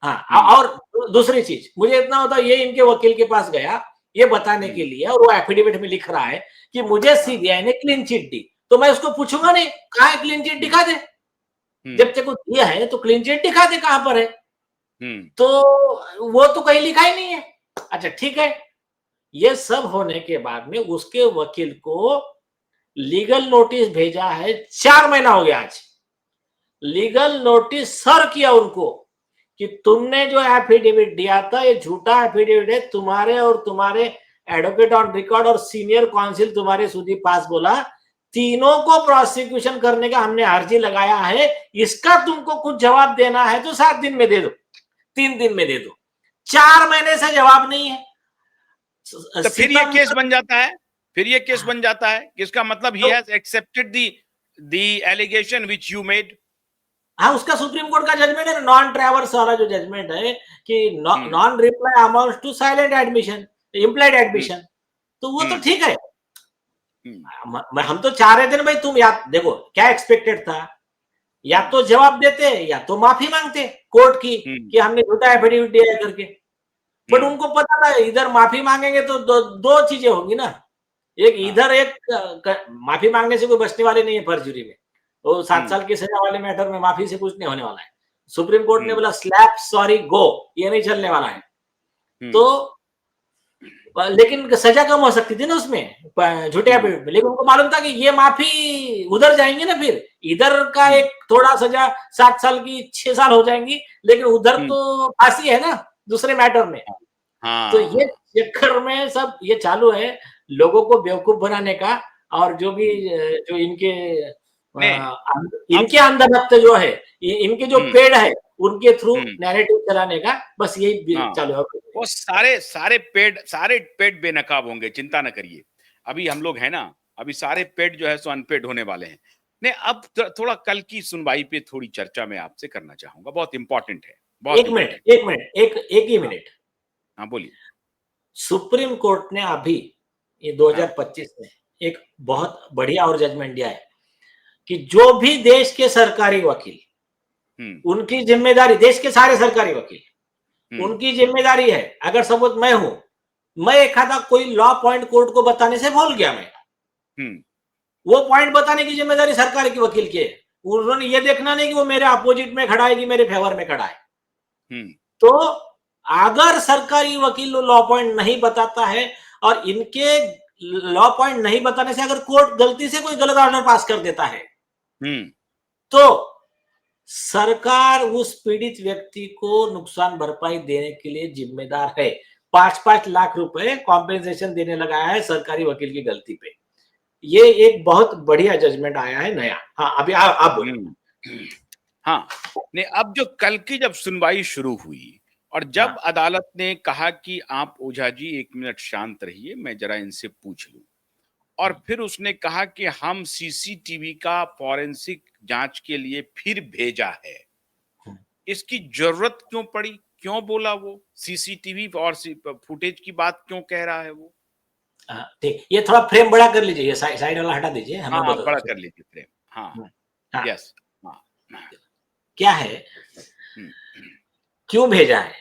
हाँ, और दूसरी चीज मुझे इतना होता, ये इनके वकील के पास गया ये बताने के लिए, और वो एफिडेविट में लिख रहा है कि मुझे सीबीआई ने क्लीन चिट दी, तो मैं उसको पूछूंगा नहीं कहाँ है क्लीन चिट, दिखा दे, जब तक दिया है तो क्लीन चिट दिखा दे कहां पर है, तो वो तो कहीं लिखा ही नहीं है। अच्छा ठीक है, ये सब होने के बाद में उसके वकील को लीगल नोटिस भेजा है, 4 महीना हो गया आज, लीगल नोटिस सर किया उनको कि तुमने जो एफिडेविट दिया था ये झूठा एफिडेविट है, तुम्हारे और तुम्हारे एडवोकेट ऑन रिकॉर्ड और सीनियर काउंसिल तुम्हारे सुदीप पास बोला, तीनों को प्रोसिक्यूशन करने का हमने अर्जी लगाया है, इसका तुमको कुछ जवाब देना है तो 7 दिन में दे दो, 3 दिन में दे दो, 4 महीने से जवाब नहीं है। तो फिर ये केस बन जाता है, फिर ये केस बन जाता है, इसका मतलब ही has accepted the allegation which you made. हाँ, उसका सुप्रीम कोर्ट का जजमेंट है, नॉन ट्रैवर्स वाला जो जजमेंट है कि non reply amounts to silent admission, implied admission, तो वो तो ठीक है। हम तो चाह रहे थे ना भाई, तुम या देखो क्या एक्सपेक्टेड था, या तो जवाब देते या तो माफी मांगते कोर्ट की कि हमने झूठा एफिडेविट दिया है करके, बट उनको पता था इधर माफी मांगेंगे तो दो चीजें होंगी ना, एक इधर एक माफी मांगने से कोई बचने वाले नहीं है परजुरी में, तो 7 साल की सजा वाले मैटर में माफी से कुछ नहीं होने वाला है। सुप्रीम कोर्ट ने बोला स्लैप सॉरी गो, ये नहीं चलने वाला है, तो लेकिन सजा कम हो सकती थी ना उसमें झूठे एफिडेविट में, लेकिन उनको मालूम था कि ये माफी उधर जाएंगे ना, फिर इधर का एक थोड़ा सजा 7 साल की 6 साल हो जाएंगी, लेकिन उधर तो फांसी है ना दूसरे मैटर में। तो ये चक्कर में सब ये चालू है लोगों को बेवकूफ बनाने का, और जो भी जो इनके नहीं इनके अंदर जो है, इनके जो पेड़ है उनके थ्रू नैरेटिव चलाने का बस यही हाँ, चालू है। वो सारे पेड बेनकाब होंगे, चिंता न करिए। अभी हम लोग हैं ना, अभी सारे पेड जो है सो अनपेड होने वाले हैं। नहीं, अब थोड़ा कल की सुनवाई पे थोड़ी चर्चा मैं आपसे करना चाहूंगा, बहुत इंपॉर्टेंट है, बहुत इंपॉर्टेंट। एक ही हाँ, मिनट। हाँ बोलिए। सुप्रीम कोर्ट ने अभी ये हाँ, 2025 में एक बहुत बढ़िया और जजमेंट दिया है कि जो भी देश के सरकारी वकील, उनकी जिम्मेदारी, देश के सारे सरकारी वकील, उनकी जिम्मेदारी है, अगर सपोज मैं हूं, मैं एक आधा कोई लॉ पॉइंट कोर्ट को बताने से भूल गया, मैं वो पॉइंट बताने की जिम्मेदारी सरकार के वकील की है। उन्होंने ये देखना नहीं कि वो मेरे अपोजिट में खड़ा है कि मेरे फेवर में खड़ा है। तो अगर सरकारी वकील लॉ पॉइंट नहीं बताता है और इनके लॉ पॉइंट नहीं बताने से अगर कोर्ट गलती से कोई गलत ऑर्डर पास कर देता है, तो सरकार उस पीड़ित व्यक्ति को नुकसान भरपाई देने के लिए जिम्मेदार है। 5-5 लाख रुपए कॉम्पेंसेशन देने लगा है सरकारी वकील की गलती पे। ये एक बहुत बढ़िया जजमेंट आया है नया। हाँ, अभी आप बोलो। हाँ, नहीं, अब जो कल की जब सुनवाई शुरू हुई और जब अदालत ने कहा कि आप ओझा जी 1 मिनट शांत रहिए, मैं जरा इनसे पूछ लूं, और फिर उसने कहा कि हम सीसीटीवी का फॉरेंसिक जांच के लिए फिर भेजा है। इसकी जरूरत क्यों पड़ी? क्यों बोला वो? सीसीटीवी और फुटेज की बात क्यों कह रहा है वो? ठीक, ये थोड़ा फ्रेम बड़ा कर लीजिए, साइड वाला हटा दीजिए, हमें हाँ, बड़ा कर लीजिए फ्रेम। हाँ, यस, हाँ, क्या है, क्यों भेजा है?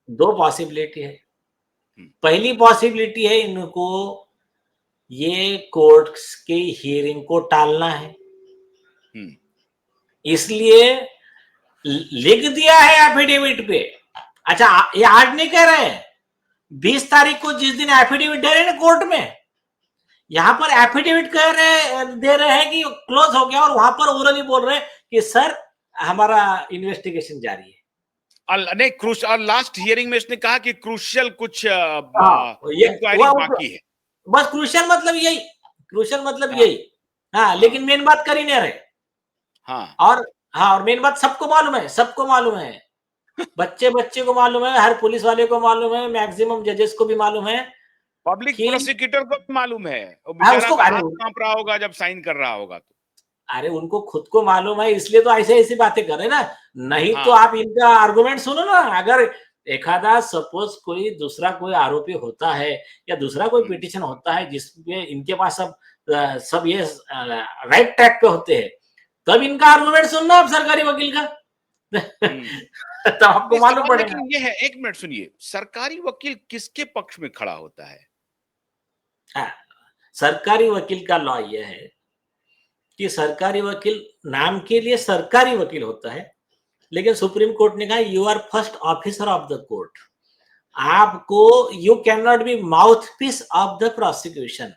2 पॉसिबिलिटी है। पहली पॉसिबिलिटी है, इनको ये कोर्ट के हियरिंग को टालना है, इसलिए लिख दिया है एफिडेविट पे। अच्छा, ये आज नहीं कह रहे हैं, 20 तारीख को जिस दिन एफिडेविट दे रहे हैं कोर्ट में, यहां पर एफिडेविट दे रहे हैं कि क्लोज हो गया, और वहां पर ओरली बोल रहे हैं कि सर हमारा इन्वेस्टिगेशन जारी है। नहीं, और लास्ट हियरिंग में इसने कहा कि क्रूशियल कुछ इंक्वायरी बाकी है। बस क्रूशियल मतलब यही, यही। हाँ, लेकिन मेन बात कर ही नहीं रहे। हाँ, और मेन बात सबको मालूम है, बच्चे को मालूम है, हर पुलिस वाले को मालूम है, मैक्सिमम जजेस को भी मालूम है, पब्लिक प्रोसिक्यूटर को भी मालूम है, वो बेचारा का हाथ कांप रहा होगा जब साइन कर रहा होगा तो। अरे उनको खुद को मालूम है, इसलिए तो ऐसी बातें कर रहे ना। नहीं तो आप इनका आर्गुमेंट सुनो ना। अगर एक आधा सपोज कोई दूसरा कोई आरोपी होता है या दूसरा कोई पिटिशन होता है जिसमें इनके पास सब ये राइट ट्रैक पे होते हैं, तब इनका आर्गुमेंट सुनना आप सरकारी वकील का। तो आपको मालूम पड़ेगा। लेकिन ये है, 1 मिनट सुनिए, सरकारी वकील किसके पक्ष में खड़ा होता है? सरकारी वकील का लॉ यह है कि सरकारी वकील नाम के लिए सरकारी वकील होता है, लेकिन सुप्रीम कोर्ट ने कहा you are first officer of the court. आपको you can not be mouthpiece of the prosecution.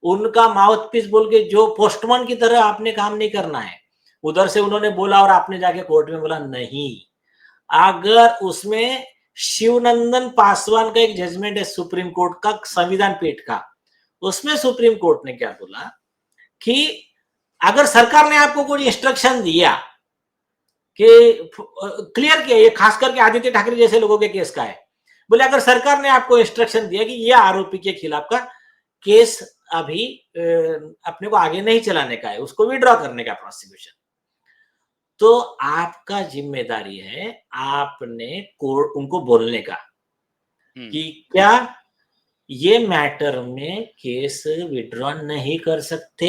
उनका माउथ पीस बोल के जो पोस्टमैन की तरह आपने काम नहीं करना है। उधर से उन्होंने बोला और आपने जाके कोर्ट में बोला नहीं। अगर उसमें शिवनंदन पासवान का एक जजमेंट है सुप्रीम कोर्ट का, संविधान पीठ का, उसमें सुप्रीम कोर्ट ने क्या बोला कि अगर सरकार ने आपको कोई इंस्ट्रक्शन दिया कि क्लियर किया, ये खास करके आदित्य ठाकरे जैसे लोगों के केस का है, बोले अगर सरकार ने आपको इंस्ट्रक्शन दिया कि ये आरोपी के खिलाफ का केस अभी अपने को आगे नहीं चलाने का है, उसको विड्रॉ करने का प्रोसिक्यूशन, तो आपका जिम्मेदारी है आपने कोर्ट उनको बोलने का कि क्या ये मैटर में केस विड्रॉ नहीं कर सकते,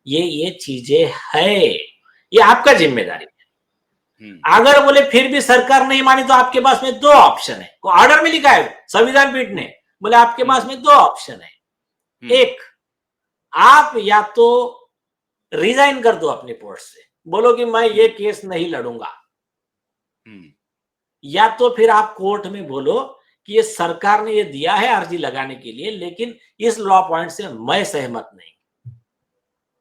ये चीजें है, ये आपका जिम्मेदारी है। अगर बोले फिर भी सरकार नहीं मानी तो आपके पास में 2 ऑप्शन है, ऑर्डर में लिखा है संविधान पीठ ने, बोले आपके पास में 2 ऑप्शन है। एक, आप या तो रिजाइन कर दो अपने पोस्ट से, बोलो कि मैं ये केस नहीं लड़ूंगा, या तो फिर आप कोर्ट में बोलो कि ये सरकार ने ये दिया है अर्जी लगाने के लिए, लेकिन इस लॉ पॉइंट से मैं सहमत नहीं।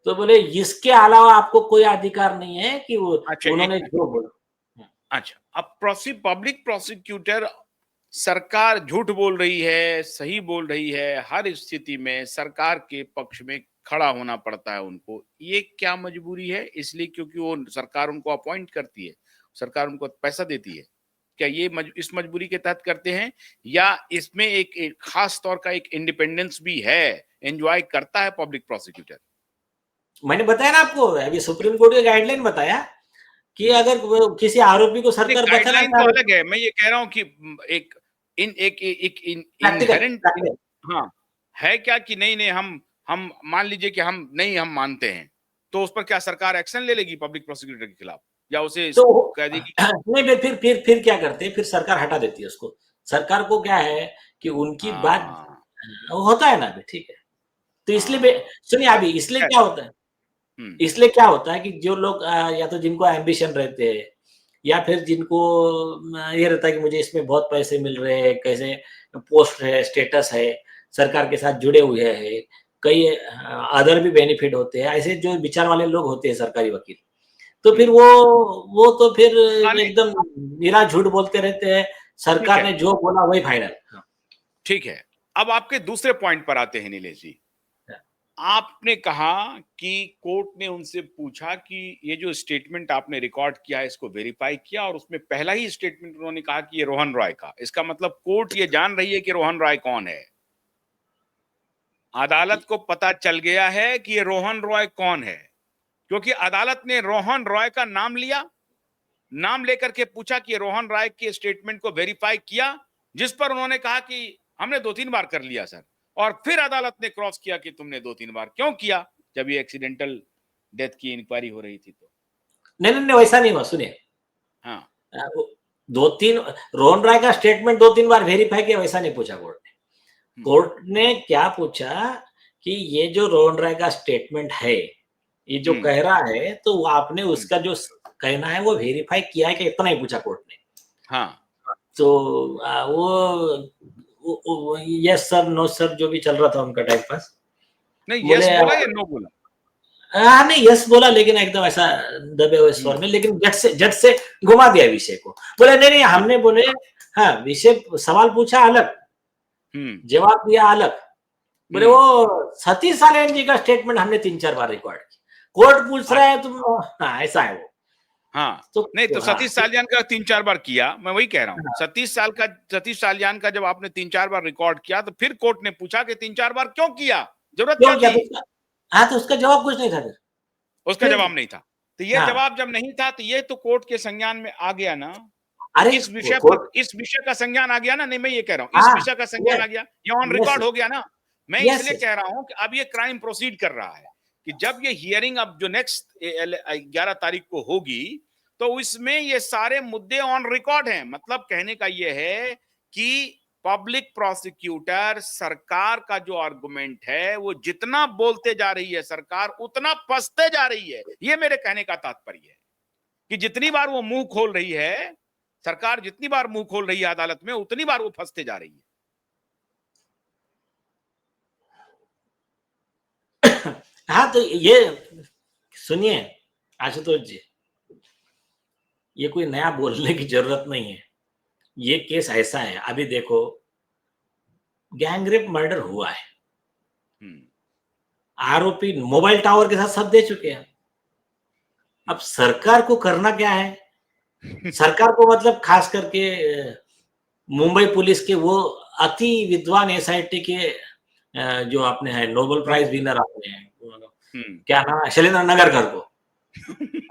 तो बोले इसके अलावा आपको कोई अधिकार नहीं है कि वो उन्होंने जो बोला। अच्छा, अब पब्लिक प्रोसिक्यूटर सरकार झूठ बोल रही है, सही बोल रही है, हर स्थिति में सरकार के पक्ष में खड़ा होना पड़ता है उनको। ये क्या मजबूरी है? इसलिए क्योंकि वो सरकार उनको अपॉइंट करती है, सरकार उनको पैसा देती है। क्या ये इस मजबूरी के तहत करते हैं, या इसमें एक खास तौर का एक इंडिपेंडेंस भी है, एन्जॉय करता है पब्लिक प्रोसिक्यूटर? मैंने बताया ना आपको, अभी सुप्रीम कोर्ट का गाइडलाइन बताया कि अगर किसी आरोपी को सरकार बचाना गाइडलाइन तो अलग है, मैं ये कह रहा हूं कि एक इनहेरेंट, हाँ, है क्या कि नहीं नहीं, हम मान लीजिए कि हम मानते हैं, तो उस पर क्या सरकार एक्शन ले लेगी पब्लिक प्रोसिक्यूटर के खिलाफ, या उसे तो कह देगी? नहीं, फिर क्या करते हैं, फिर सरकार हटा देती है उसको। सरकार को क्या है कि उनकी बात होता है ना अभी, ठीक है। तो इसलिए सुनिए, अभी इसलिए क्या होता है, इसलिए क्या होता है कि जो लोग या तो जिनको एम्बिशन रहते हैं, या फिर जिनको ये रहता है कि मुझे इसमें बहुत पैसे मिल रहे हैं, कैसे पोस्ट है, स्टेटस है, सरकार के साथ जुड़े हुए हैं, कई अदर भी बेनिफिट होते हैं, ऐसे जो विचार वाले लोग होते हैं सरकारी वकील, तो फिर वो तो फिर एकदम निरा झूठ बोलते रहते हैं। सरकार ने जो बोला वही फाइनल। ठीक है, अब आपके दूसरे पॉइंट पर आते हैं नीलेश जी। आपने कहा कि कोर्ट ने उनसे पूछा कि ये जो स्टेटमेंट आपने रिकॉर्ड किया है इसको वेरीफाई किया, और उसमें पहला ही स्टेटमेंट उन्होंने कहा कि ये रोहन रॉय का। इसका मतलब कोर्ट ये जान रही है कि रोहन रॉय कौन है। अदालत को पता चल गया है कि ये रोहन रॉय कौन है, क्योंकि अदालत ने रोहन रॉय का नाम लिया, नाम लेकर के पूछा कि रोहन रॉय के स्टेटमेंट को वेरीफाई किया, जिस पर उन्होंने कहा कि हमने 2-3 बार कर लिया सर। और फिर अदालत ने क्रॉस किया कि तुमने 2-3 बार क्यों किया, जब ये एक्सीडेंटल डेथ की इंक्वायरी हो रही थी तो। नहीं, वैसा नहीं हुआ, सुनिए। हाँ, 2-3 रोहन राय का स्टेटमेंट 2-3 बार वेरीफाई किया, वैसा नहीं पूछा कोर्ट ने। कोर्ट ने क्या पूछा कि ये जो रोहन राय का स्टेटमेंट है, ये जो कह रहा है, तो आपने उसका जो कहना है वो वेरीफाई किया है कि, इतना ही पूछा कोर्ट ने। हाँ, तो वो यस सर, नो सर, जो भी चल रहा था उनका टाइम पास। नहीं यस बोला या नो बोला? हाँ, नहीं यस बोला, लेकिन एकदम ऐसा दबे हुए स्वर में, लेकिन झट से घुमा दिया विषय को। बोले नहीं हमने बोले, हाँ विषय, सवाल पूछा अलग, जवाब दिया अलग। बोले वो सतीश साल्यान जी का स्टेटमेंट हमने 3-4 बार रिकॉर्ड किया, कोर्ट पूछ रहा है तुम, हाँ ऐसा है वो। हाँ, तो नहीं तो सतीश साल्यान का 3-4 बार किया, मैं वही कह रहा हूँ। सतीश साल्यान का जब आपने 3-4 बार रिकॉर्ड किया, तो फिर कोर्ट ने पूछा कि 3-4 बार क्यों किया, जरूरत क्या थी? हाँ, तो उसका जवाब कुछ नहीं था, उसका जवाब नहीं था। तो ये जवाब जब नहीं था, तो ये तो कोर्ट के संज्ञान में आ गया ना। अरे इस विषय का संज्ञान आ गया ना। नहीं, मैं ये कह रहा हूँ, इस विषय का संज्ञान आ गया, ये ऑन रिकॉर्ड हो गया ना। मैं इसलिए कह रहा हूं कि अब ये क्राइम प्रोसीड कर रहा है, कि जब ये हियरिंग अब जो नेक्स्ट 11 तारीख को होगी, तो इसमें ये सारे मुद्दे ऑन रिकॉर्ड हैं। मतलब कहने का ये है कि पब्लिक प्रोसिक्यूटर सरकार का जो आर्गुमेंट है, वो जितना बोलते जा रही है सरकार, उतना फंसते जा रही है। ये मेरे कहने का तात्पर्य है कि जितनी बार वो मुंह खोल रही है सरकार, जितनी बार मुंह खोल रही है अदालत में, उतनी बार वो फंसते जा रही है। हाँ, तो ये सुनिए आशुतोष जी, ये कोई नया बोलने की जरूरत नहीं है। ये केस ऐसा है, अभी देखो गैंगरेप मर्डर हुआ है, आरोपी मोबाइल टावर के साथ सब दे चुके हैं। अब सरकार को करना क्या है? सरकार को मतलब खास करके मुंबई पुलिस के वो अति विद्वान एसआईटी के जो आपने है नोबेल प्राइज विनर आपने हैं, क्या नाम है, शैलेंद्र नगरकर को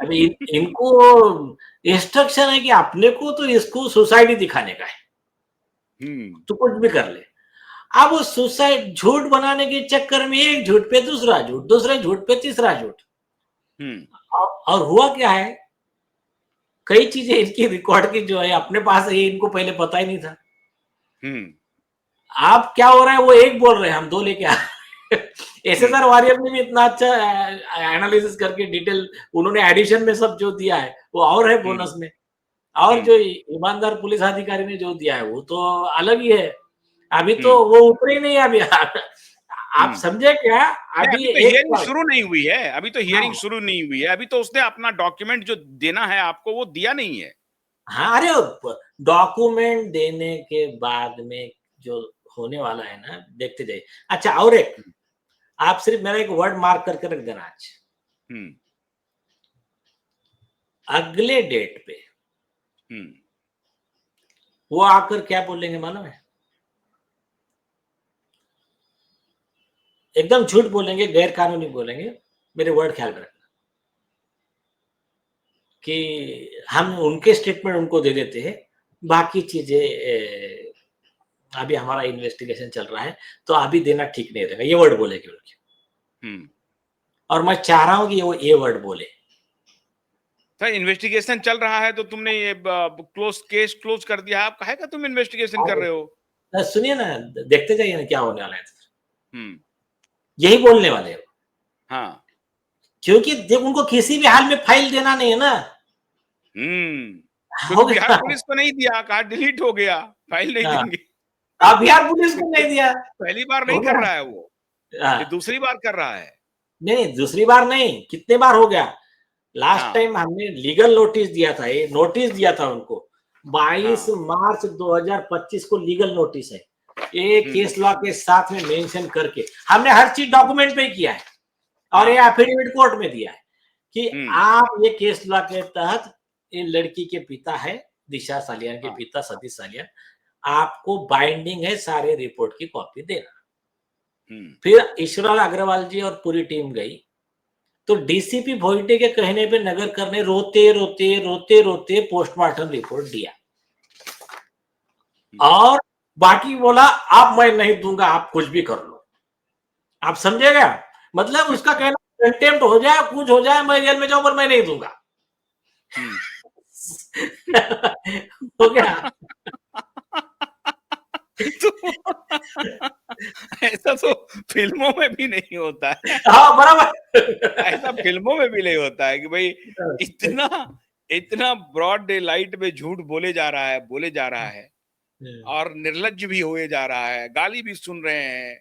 अभी इनको इंस्ट्रक्शन है कि अपने को तो इसको सुसाइड दिखाने का है, तो कुछ भी कर ले। अब वो सुसाइड झूठ बनाने के चक्कर में एक झूठ पे दूसरा झूठ, दूसरे झूठ पे तीसरा झूठ, और हुआ क्या है, कई चीजें इनकी रिकॉर्ड की जो है अपने पास है, इनको पहले पता ही नहीं था। आप क्या हो रहा है, वो एक बोल रहे हैं, हम 2 लेके आ एसएसआर वॉरियर ने भी इतना अच्छा एनालिसिस करके डिटेल उन्होंने एडिशन में सब जो दिया है वो और है बोनस में, और जो ईमानदार पुलिस अधिकारी ने जो दिया है वो तो अलग ही है। अभी तो वो ऊपर ही नहीं है अभी आप समझे क्या? अभी तो हियरिंग शुरू नहीं हुई है, अभी तो हियरिंग शुरू नहीं हुई है, अभी तो उसने अपना डॉक्यूमेंट जो देना है आपको वो दिया नहीं है। हाँ, अरे डॉक्यूमेंट देने के बाद में जो होने वाला है ना, देखते जाइए। अच्छा, और एक आप सिर्फ मेरा एक वर्ड मार्क करके रख देना आज, अगले डेट पे वो आकर क्या बोलेंगे मालूम है? एकदम झूठ बोलेंगे, गैर कानूनी बोलेंगे, मेरे वर्ड ख्याल रखना, कि हम उनके स्टेटमेंट उनको दे देते हैं, बाकी चीजें अभी हमारा इन्वेस्टिगेशन चल रहा है, तो अभी देना ठीक नहीं रहेगा, ये वर्ड बोलेंगे उनके। और मैं चाह रहा हूं कि वो ये वर्ड बोले। सर, इन्वेस्टिगेशन चल रहा है तो तुमने ये केस क्लोज कर दिया, आप काहे का तुम इन्वेस्टिगेशन कर रहे हो? सुनिए ना, देखते जाइए ना क्या होने वाला है। यही बोलने वाले हो। हाँ, क्योंकि जब उनको किसी भी हाल में फाइल देना नहीं है ना। तो बिहार पुलिस को नहीं दिया, कहा डिलीट हो गया, फाइल नहीं देंगे। अब बिहार पुलिस को नहीं दिया, पहली बार नहीं कर रहा है वो, ये दूसरी बार कर रहा है। नहीं, दूसरी बार नहीं, कितने बार हो गया। लास्ट टाइम हमने लीगल नोटिस दिया था, ये नोटिस दिया था उनको 22 मार्च 2025 को लीगल नोटिस है, ये केस लॉ के साथ में मेंशन करके हमने हर चीज डॉक्यूमेंट पे किया है, और ये एफिडेविट कोर्ट में दिया है कि आप ये केस लॉ के तहत, ये लड़की के पिता है दिशा सालियान के पिता सतीश सालियान, आपको बाइंडिंग है सारे रिपोर्ट की कॉपी देना। फिर ईश्वरलाल अग्रवाल जी और पूरी टीम गई, तो डीसीपी भोईटे के कहने पे नगरकर ने रोते रोते रोते रोते पोस्टमार्टम रिपोर्ट दिया, और बाकी बोला आप मैं नहीं दूंगा, आप कुछ भी कर लो। आप समझेगा, मतलब उसका कहना कंटेम्प्ट हो जाए, कुछ हो जाए, मैं जेल में जाऊं पर मैं नहीं दूंगा। हो गया। ऐसा तो फिल्मों में भी नहीं होता है। हाँ, बराबर। ऐसा फिल्मों में भी नहीं होता है कि भाई इतना इतना ब्रॉड डे लाइट में झूठ बोले जा रहा है और निर्लज्ज भी हुए जा रहा है, गाली भी सुन रहे हैं,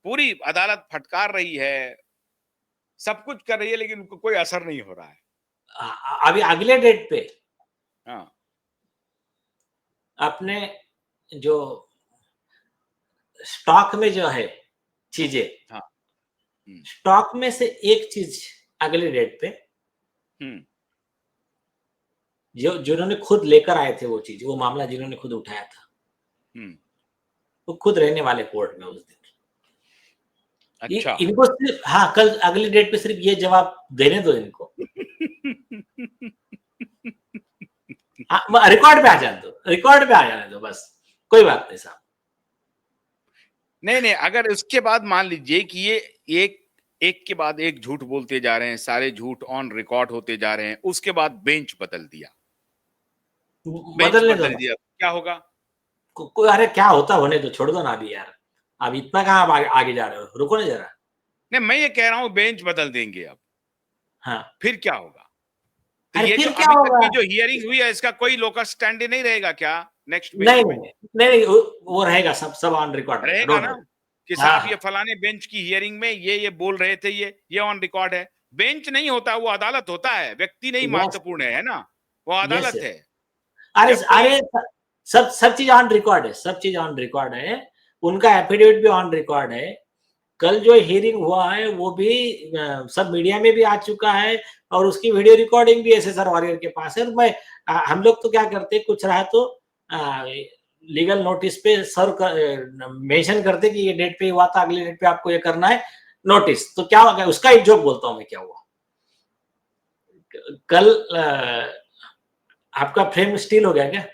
पूरी अदालत फटकार रही है, सब कुछ कर रही है, लेकिन उनको कोई असर नहीं हो रहा है। अभी अगले डेट पे हाँ, अपने जो स्टॉक में जो है चीजें, हाँ, स्टॉक में से एक चीज अगले डेट पे जो जिन्होंने खुद लेकर आए थे, वो चीज, वो मामला जिन्होंने खुद उठाया था, वो खुद रहने वाले कोर्ट में उस दिन। अच्छा। इनको सिर्फ, हाँ, कल अगली डेट पे सिर्फ ये जवाब देने दो इनको। रिकॉर्ड पे आ जाने दो, रिकॉर्ड पे आ जाने दो, बस कोई बात नहीं साहब। नहीं, अगर उसके बाद मान लीजिए कि ये एक के बाद एक झूठ बोलते जा रहे हैं, सारे झूठ ऑन रिकॉर्ड होते जा रहे हैं, उसके बाद बेंच बदल दिया, बदल दिया, क्या होगा? अरे क्या होता, होने दो, छोड़ दो ना अभी यार, अब इतना कहाँ आगे जा रहे हो, रुको ना जरा। नहीं, मैं ये कह रहा हूं बेंच बदल देंगे अब। हाँ, फिर क्या होगा? तो अरे ये फिर जो क्या अभी होगा? तक की जो हियरिंग हुई है, इसका कोई लोकस स्टैंड नहीं रहेगा क्या नेक्स्ट बेंच नहीं, में? नहीं, वो रहेगा, सब ऑन रिकॉर्ड रहेगा ना कि साहब ये फलाने बेंच की हियरिंग में ये बोल रहे थे, ये ऑन रिकॉर्ड है। बेंच नहीं होता, वो अदालत होता है, व्यक्ति नहीं महत्वपूर्ण है ना, वो अदालत है। अरे सब चीज ऑन रिकॉर्ड है, सब चीज ऑन रिकॉर्ड है, उनका एफिडेविट भी ऑन रिकॉर्ड है। कल जो हियरिंग हुआ है वो भी सब मीडिया में भी आ चुका है, और उसकी वीडियो रिकॉर्डिंग भी एसएसआर वॉरियर के पास है। मैं हम लोग तो क्या करते, कुछ रहा तो लीगल नोटिस पे मेंशन करते कि ये डेट पे हुआ था, अगले डेट पे आपको ये करना है नोटिस। तो क्या होगा, उसका एक जोक बोलता हूं मैं, क्या हुआ कल, आपका फ्रेम स्टील हो गया क्या?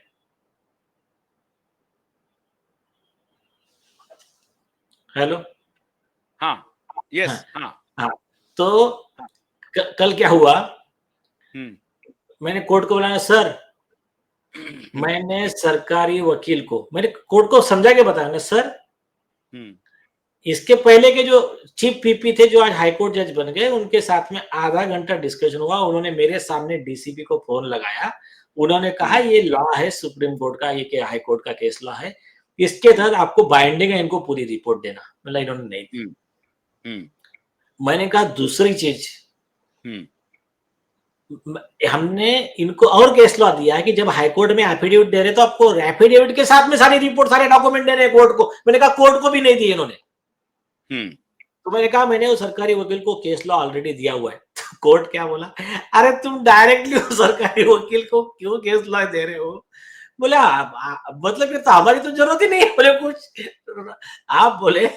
हेलो, हाँ, यस, हाँ, तो कल क्या हुआ, मैंने कोर्ट को बुलाया, सर मैंने सरकारी वकील को, मैंने कोर्ट को समझा के बताया ना, सर इसके पहले के जो चीफ पीपी थे, जो आज हाईकोर्ट जज बन गए, उनके साथ में आधा घंटा डिस्कशन हुआ, उन्होंने मेरे सामने डीसीपी को फोन लगाया, उन्होंने कहा ये लॉ है सुप्रीम कोर्ट का, ये हाई कोर्ट का केस लॉ है, इसके तहत आपको बाइंडिंग है, इनको पूरी रिपोर्ट देना। मतलब इन्होंने नहीं दी। मैंने कहा दूसरी चीज, हमने इनको और केस लॉ दिया है कि जब हाईकोर्ट में एफिडेविट दे रहे तो आपको एफिडेविट के साथ में सारी रिपोर्ट सारे डॉक्यूमेंट दे रहे हैं कोर्ट को। मैंने कहा कोर्ट को भी नहीं दिए इन्होंने। तो मैंने कहा मैंने वो सरकारी वकील को केस लॉ ऑलरेडी दिया हुआ है। तो कोर्ट क्या बोला, अरे तुम डायरेक्टली वो सरकारी वकील को क्यों केस लॉ दे रहे हो? बोले मतलब ये तो हमारी तो जरूरत ही नहीं है। बोले कुछ आप बोले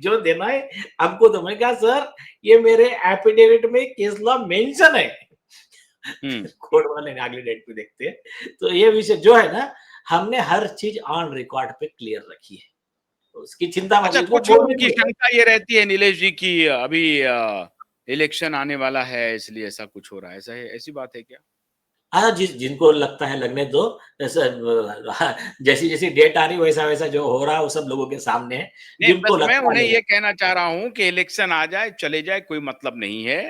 जो देना है हमको दो। मैंने कहा सर ये मेरे एफिडेविट में केस लॉ मेंशन है। कोर्ट वाले ने अगले डेट पे देखते हैं। तो ये विषय जो है ना, हमने हर चीज ऑन रिकॉर्ड पे क्लियर रखी है, तो उसकी चिंता मत अच्छा, कीजिए। कुछ लोगों की शंका ये रहती है नीलेश जी की अभी इलेक्शन आने वाला है इसलिए ऐसा कुछ हो रहा है, ऐसा है, ऐसी बात है क्या? हाँ, जिनको लगता है लगने दो। जैसी जैसी डेट आ रही वैसा वैसा जो हो रहा है वो सब लोगों के सामने है। नहीं, जिनको बस मैं लगता उन्हें है ये कहना चाह रहा हूँ कि इलेक्शन आ जाए, चले जाए, कोई मतलब नहीं है।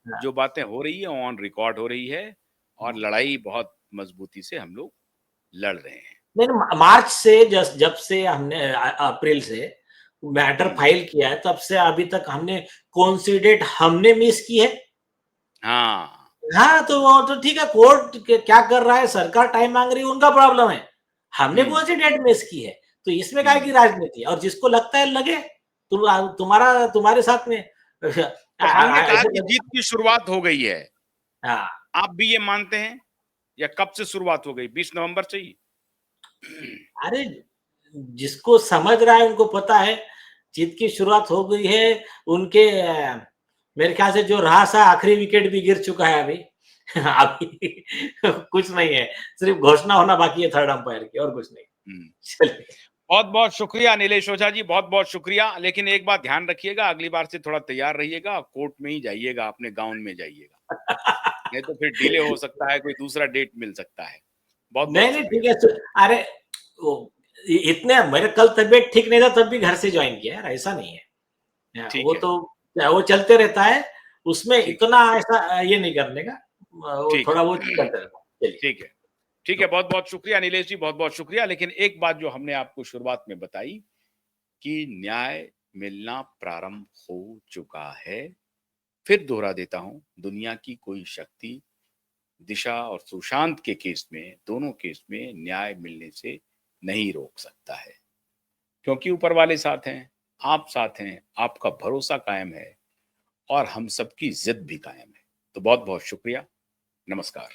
हाँ, जो बातें हो रही है ऑन रिकॉर्ड हो रही है और लड़ाई बहुत मजबूती से हम लोग लड़ रहे हैं। नहीं मार्च से जब से हमने अप्रैल से मैटर फाइल किया है तब से अभी तक हमने कौन सी डेट हमने मिस की है? हाँ, हाँ, तो वो तो ठीक है, कोर्ट क्या कर रहा है, सरकार टाइम मांग रही है, उनका प्रॉब्लम है। हमने कौन सी डेट मिस की है? तो इसमें काहे की राजनीति? और जिसको लगता है लगे, तुम्हारा तुम्हारे साथ में तो हमने कहा ऐसे कि जीत की शुरुआत हो गई है। हाँ, आप भी ये मानते हैं या कब से शुरुआत हो गई? 20 नवंबर से ही? अरे जिसको समझ रहा है उनको पता है जीत की शुरुआत हो गई है। उनके मेरे ख्याल से जो रहा सा आखिरी विकेट भी गिर चुका है अभी। अभी कुछ नहीं है, सिर्फ घोषणा होना बाकी है थर्ड अंपायर की, और कुछ नहीं। हम्म। चलिए बहुत-बहुत शुक्रिया नीलेश ओझा जी, बहुत-बहुत शुक्रिया। लेकिन एक बात ध्यान रखिएगा, अगली बार से थोड़ा तैयार रहिएगा, कोर्ट में ही जाइएगा, अपने गाउन में जाइएगा। नहीं तो फिर डिले हो सकता है, कोई दूसरा डेट मिल सकता है। बहुत-बहुत नहीं नहीं शुक्रिया। ठीक है। अरे वो इतने मेरे कल तबीयत ठीक नहीं था तब भी घर से ज्वाइन किया यार, ऐसा नहीं है। ठीक वो है, तो वो चलते रहता है, उसमें ठीक है, इतना ऐसा ये नहीं करने का। वो ठीक थोड़ा है। वो चलते रहता है। चलिए। ठीक है। ठीक है, बहुत-बहुत शुक्रिया नीलेश जी, बहुत-बहुत शुक्रिया। लेकिन एक बात जो हमने आपको शुरुआत में बताई कि न्याय मिलना प्रारंभ हो चुका है। फिर दोहरा देता हूँ, दुनिया की कोई शक्ति दिशा और सुशांत के केस में, दोनों केस में न्याय मिलने से नहीं रोक सकता है। क्योंकि ऊपर वाले साथ हैं, आप साथ हैं, आपका भरोसा कायम है और हम सबकी ज़िद भी कायम है। तो बहुत-बहुत शुक्रिया। नमस्कार।